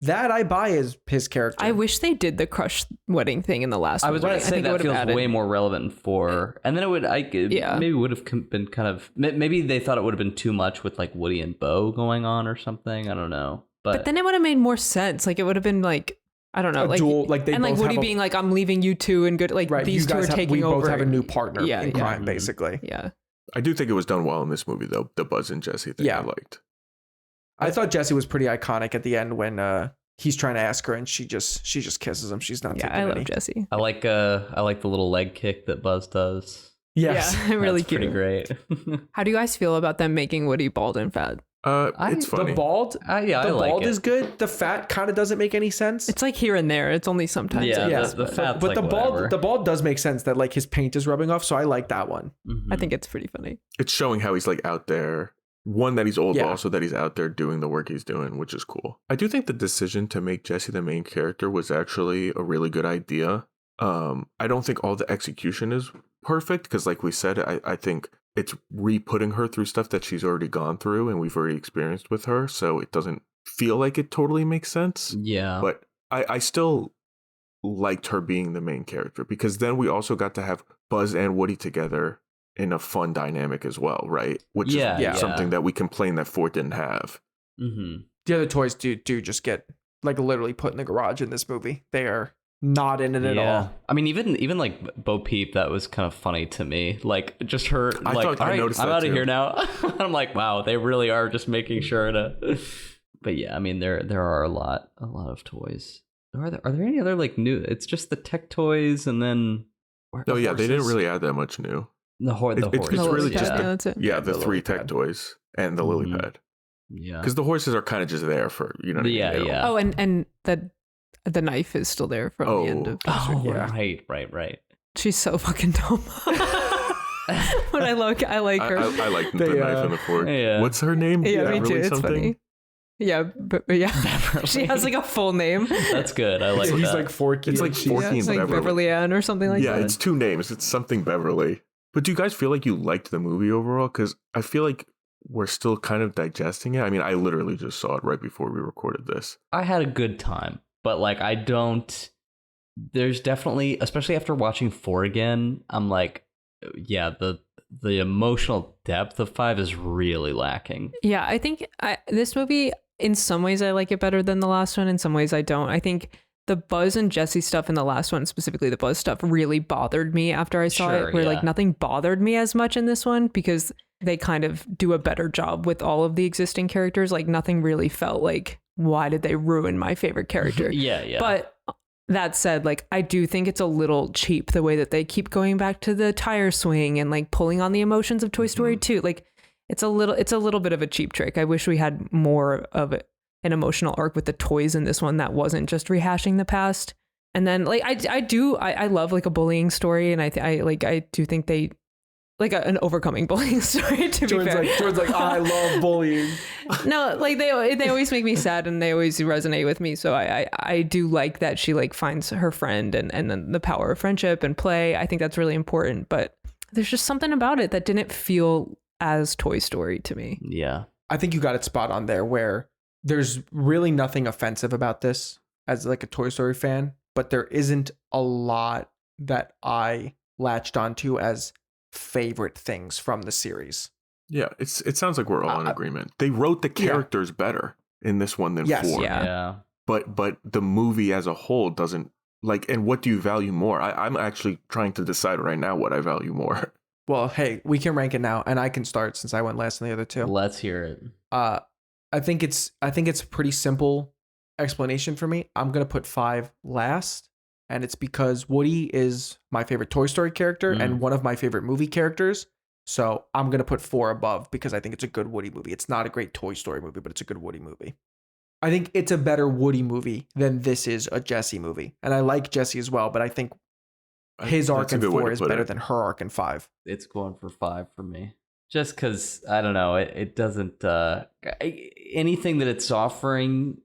That I buy is his character. I wish they did the crush wedding thing in the last one. I was going to say that feels way more relevant in 4. And then it would, maybe would have been kind of, maybe they thought it would have been too much with like Woody and Bo going on or something. I don't know. But then it would have made more sense. Like it would have been like, I don't know, like dual, like they and like Woody being like, I'm leaving you two and good, like these two are taking over. We both have a new partner in crime, basically. Yeah. I do think it was done well in this movie though. The Buzz and Jesse thing I liked. I thought Jesse was pretty iconic at the end when he's trying to ask her and she just kisses him. She's not taking any. I love Jesse. I like the little leg kick that Buzz does. Yes. Yeah, really That's cute. Pretty great. How do you guys feel about them making Woody bald and fat? It's funny. The bald, I like bald it. is good. The fat kind of doesn't make any sense. It's like here and there. It's only sometimes. Yeah, the fat's but like the whatever. bald does make sense that like his paint is rubbing off. So I like that one. I think it's pretty funny. It's showing how he's like out there. One, that he's old, Yeah. but also that he's out there doing the work he's doing, which is cool. I do think the decision to make Jesse the main character was actually a really good idea. I don't think all the execution is perfect because, like we said, I think it's re-putting her through stuff that she's already gone through and we've already experienced with her. So it doesn't feel like it totally makes sense. Yeah. But I still liked her being the main character because then we also got to have Buzz and Woody together in a fun dynamic as well, right? Which is something that we complain that 4 didn't have. Mm-hmm. The other toys do just get like literally put in the garage in this movie. They are not in it at all. I mean, even like Bo Peep, that was kind of funny to me. Like just her, like, all right, I'm out of here now. I'm like, wow, they really are just making sure to But yeah, I mean there are a lot of toys. Are there any other like new? It's just the tech toys, and then they didn't really add that much new. The horse. It's really just that's it. the three tech toys and the lily pad. Yeah, because the horses are kind of just there for What I mean? Yeah. Oh, and the knife is still there from the end of. Right. She's so fucking dumb. But I like her. I like the knife and the fork. Yeah. What's her name? Yeah, me too. Beverly It's something? funny. Yeah, but yeah, she has like a full name. That's good. I like that. He's like Forky. It's like Forky It's and like Beverly. Beverly Ann or something like Yeah, that. it's two names. It's something Beverly. But do you guys feel like you liked the movie overall? Because I feel like we're still kind of digesting it. I mean, I literally just saw it right before we recorded this. I had a good time, but like I don't. There's definitely, especially after watching 4 again, I'm like, yeah, the emotional depth of 5 is really lacking. Yeah, I think this movie, in some ways, I like it better than the last one. In some ways, I don't. I think the Buzz and Jesse stuff in the last one, specifically the Buzz stuff, really bothered me after I saw it. Where like nothing bothered me as much in this one because they kind of do a better job with all of the existing characters. Like nothing really felt like, why did they ruin my favorite character? Yeah. But that said, like I do think it's a little cheap the way that they keep going back to the tire swing and like pulling on the emotions of Toy Story 2. Like it's a little bit of a cheap trick. I wish we had more of an emotional arc with the toys in this one that wasn't just rehashing the past. And then like I love like a bullying story, and I do think they like an overcoming bullying story, to be fair. Jordan's like, I love bullying. No, like they always make me sad and they always resonate with me. So I do like that she like finds her friend and then the power of friendship and play. I think that's really important. But there's just something about it that didn't feel as Toy Story to me. Yeah. I think you got it spot on there, where there's really nothing offensive about this as like a Toy Story fan, but there isn't a lot that I latched onto as favorite things from the series. Yeah, it sounds like we're all in agreement. They wrote the characters better in this one than 4. Yeah. But the movie as a whole doesn't like. And what do you value more? I'm actually trying to decide right now what I value more. Well, hey, we can rank it now, and I can start since I went last in the other two. Let's hear it. I think it's a pretty simple explanation for me. I'm gonna put 5 last, and it's because Woody is my favorite Toy Story character and one of my favorite movie characters. So I'm gonna put 4 above because I think it's a good Woody movie. It's not a great Toy Story movie, but it's a good Woody movie. I think it's a better Woody movie than this is a Jessie movie, and I like Jessie as well, but I think his arc in 4 is better than her arc in 5. It's going for 5 for me. Just because, I don't know, it doesn't... anything that it's offering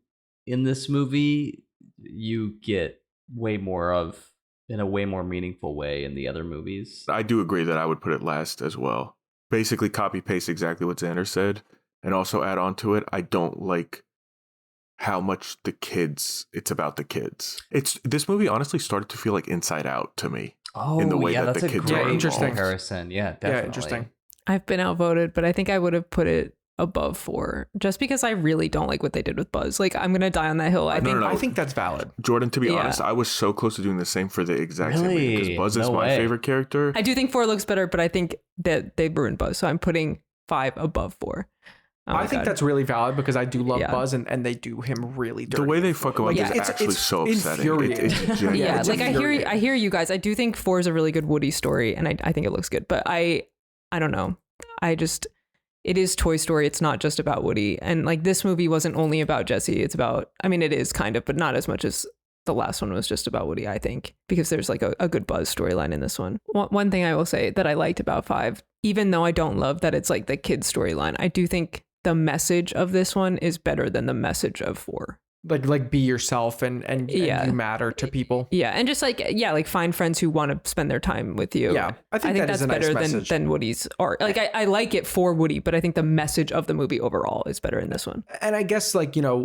in this movie, you get way more of in a way more meaningful way in the other movies. I do agree that I would put it last as well. Basically copy paste exactly what Xander said, and also add on to it, I don't like how much it's about the kids. This movie honestly started to feel like Inside Out to me. Oh, in the way that that's the a kids great are interesting comparison. Yeah, definitely. Yeah, interesting. I've been outvoted, but I think I would have put it above 4 just because I really don't like what they did with Buzz. Like I'm gonna die on that hill. I think that's valid. Jordan, to be honest, I was so close to doing the same for the exact same reason, because Buzz is my favorite character. I do think 4 looks better, but I think that they ruined Buzz, so I'm putting 5 above 4. I think that's really valid because I do love Buzz, and they do him really dirty. The way they fuck him up is actually so upsetting. It's yeah, like I hear you guys. I do think 4 is a really good Woody story, and I think it looks good. But I don't know. It is Toy Story. It's not just about Woody, and like this movie wasn't only about Jessie. It's about. I mean, it is kind of, but not as much as the last one was just about Woody. I think because there's like a good Buzz storyline in this one. One thing I will say that I liked about 5, even though I don't love that it's like the kids storyline, I do think the message of this one is better than the message of 4. Like be yourself and you matter to people. Yeah, and just like find friends who want to spend their time with you. Yeah, I think that that's is a better nice than Woody's art. Like I like it for Woody, but I think the message of the movie overall is better in this one. And I guess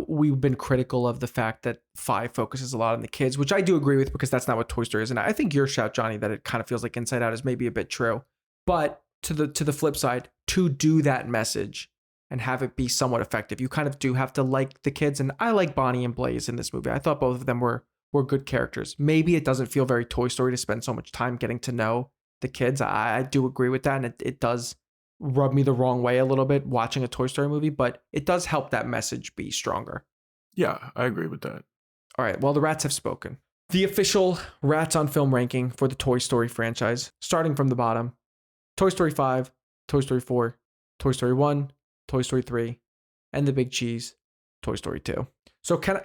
we've been critical of the fact that 5 focuses a lot on the kids, which I do agree with because that's not what Toy Story is. And I think your shout, Johnny, that it kind of feels like Inside Out is maybe a bit true. But to the flip side, to do that message and have it be somewhat effective, you kind of do have to like the kids. And I like Bonnie and Blaze in this movie. I thought both of them were good characters. Maybe it doesn't feel very Toy Story to spend so much time getting to know the kids. I do agree with that. And it does rubbed me the wrong way a little bit watching a Toy Story movie, but it does help that message be stronger. Yeah, I agree with that. All right, well, the rats have spoken. The official Rats on Film ranking for the Toy Story franchise, starting from the bottom. Toy Story 5, Toy Story 4, Toy Story 1, Toy Story 3, and the big cheese, Toy Story 2. So can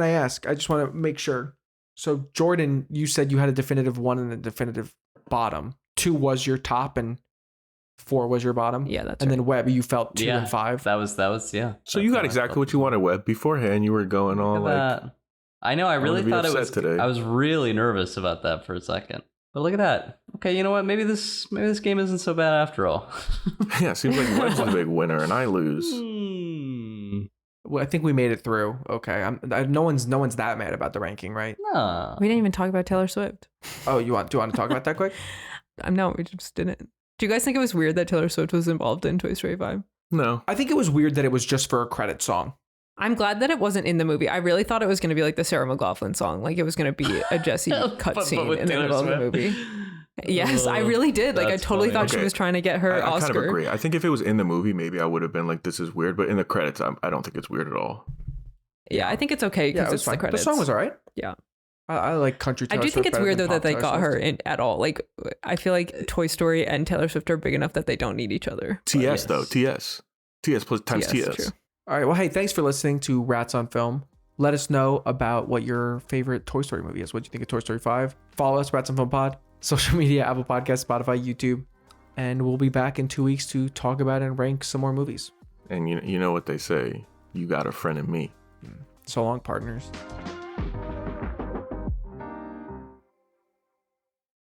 I ask? I just want to make sure. So Jordan, you said you had a definitive 1 and a definitive bottom. 2 was your top and 4 was your bottom. Yeah, that's and right. then Webb, you felt 2 and 5. That was yeah. So you got exactly what you wanted, Webb. Beforehand, you were going all like. I know. I really thought it was. Today. I was really nervous about that for a second. But look at that. Okay, you know what? Maybe this game isn't so bad after all. Yeah, seems like Webb's the big winner and I lose. Well, I think we made it through. Okay, no one's that mad about the ranking, right? No. We didn't even talk about Taylor Swift. Oh, do you want to talk about that quick? No, we just didn't. Do you guys think it was weird that Taylor Swift was involved in Toy Story 5? No. I think it was weird that it was just for a credit song. I'm glad that it wasn't in the movie. I really thought it was going to be like the Sarah McLachlan song. Like it was going to be a Jessie cutscene in the middle of the movie. Yes, I really did. Like I totally thought she was trying to get her Oscar. I kind of agree. I think if it was in the movie, maybe I would have been like, this is weird. But in the credits, I don't think it's weird at all. Yeah, I think it's okay because it's the credits. The song was all right. Yeah. I like country Taylor I do think Swift it's weird though that they Taylor got Swift. her in at all. Like I feel like Toy Story and Taylor Swift are big enough that they don't need each other. TS though. TS plus times TS. True. All right. Well, hey, thanks for listening to Rats on Film. Let us know about what your favorite Toy Story movie is. What do you think of Toy Story 5? Follow us, Rats on Film Pod, social media, Apple Podcasts, Spotify, YouTube. And we'll be back in 2 weeks to talk about and rank some more movies. And you know what they say, you got a friend in me. So long, partners.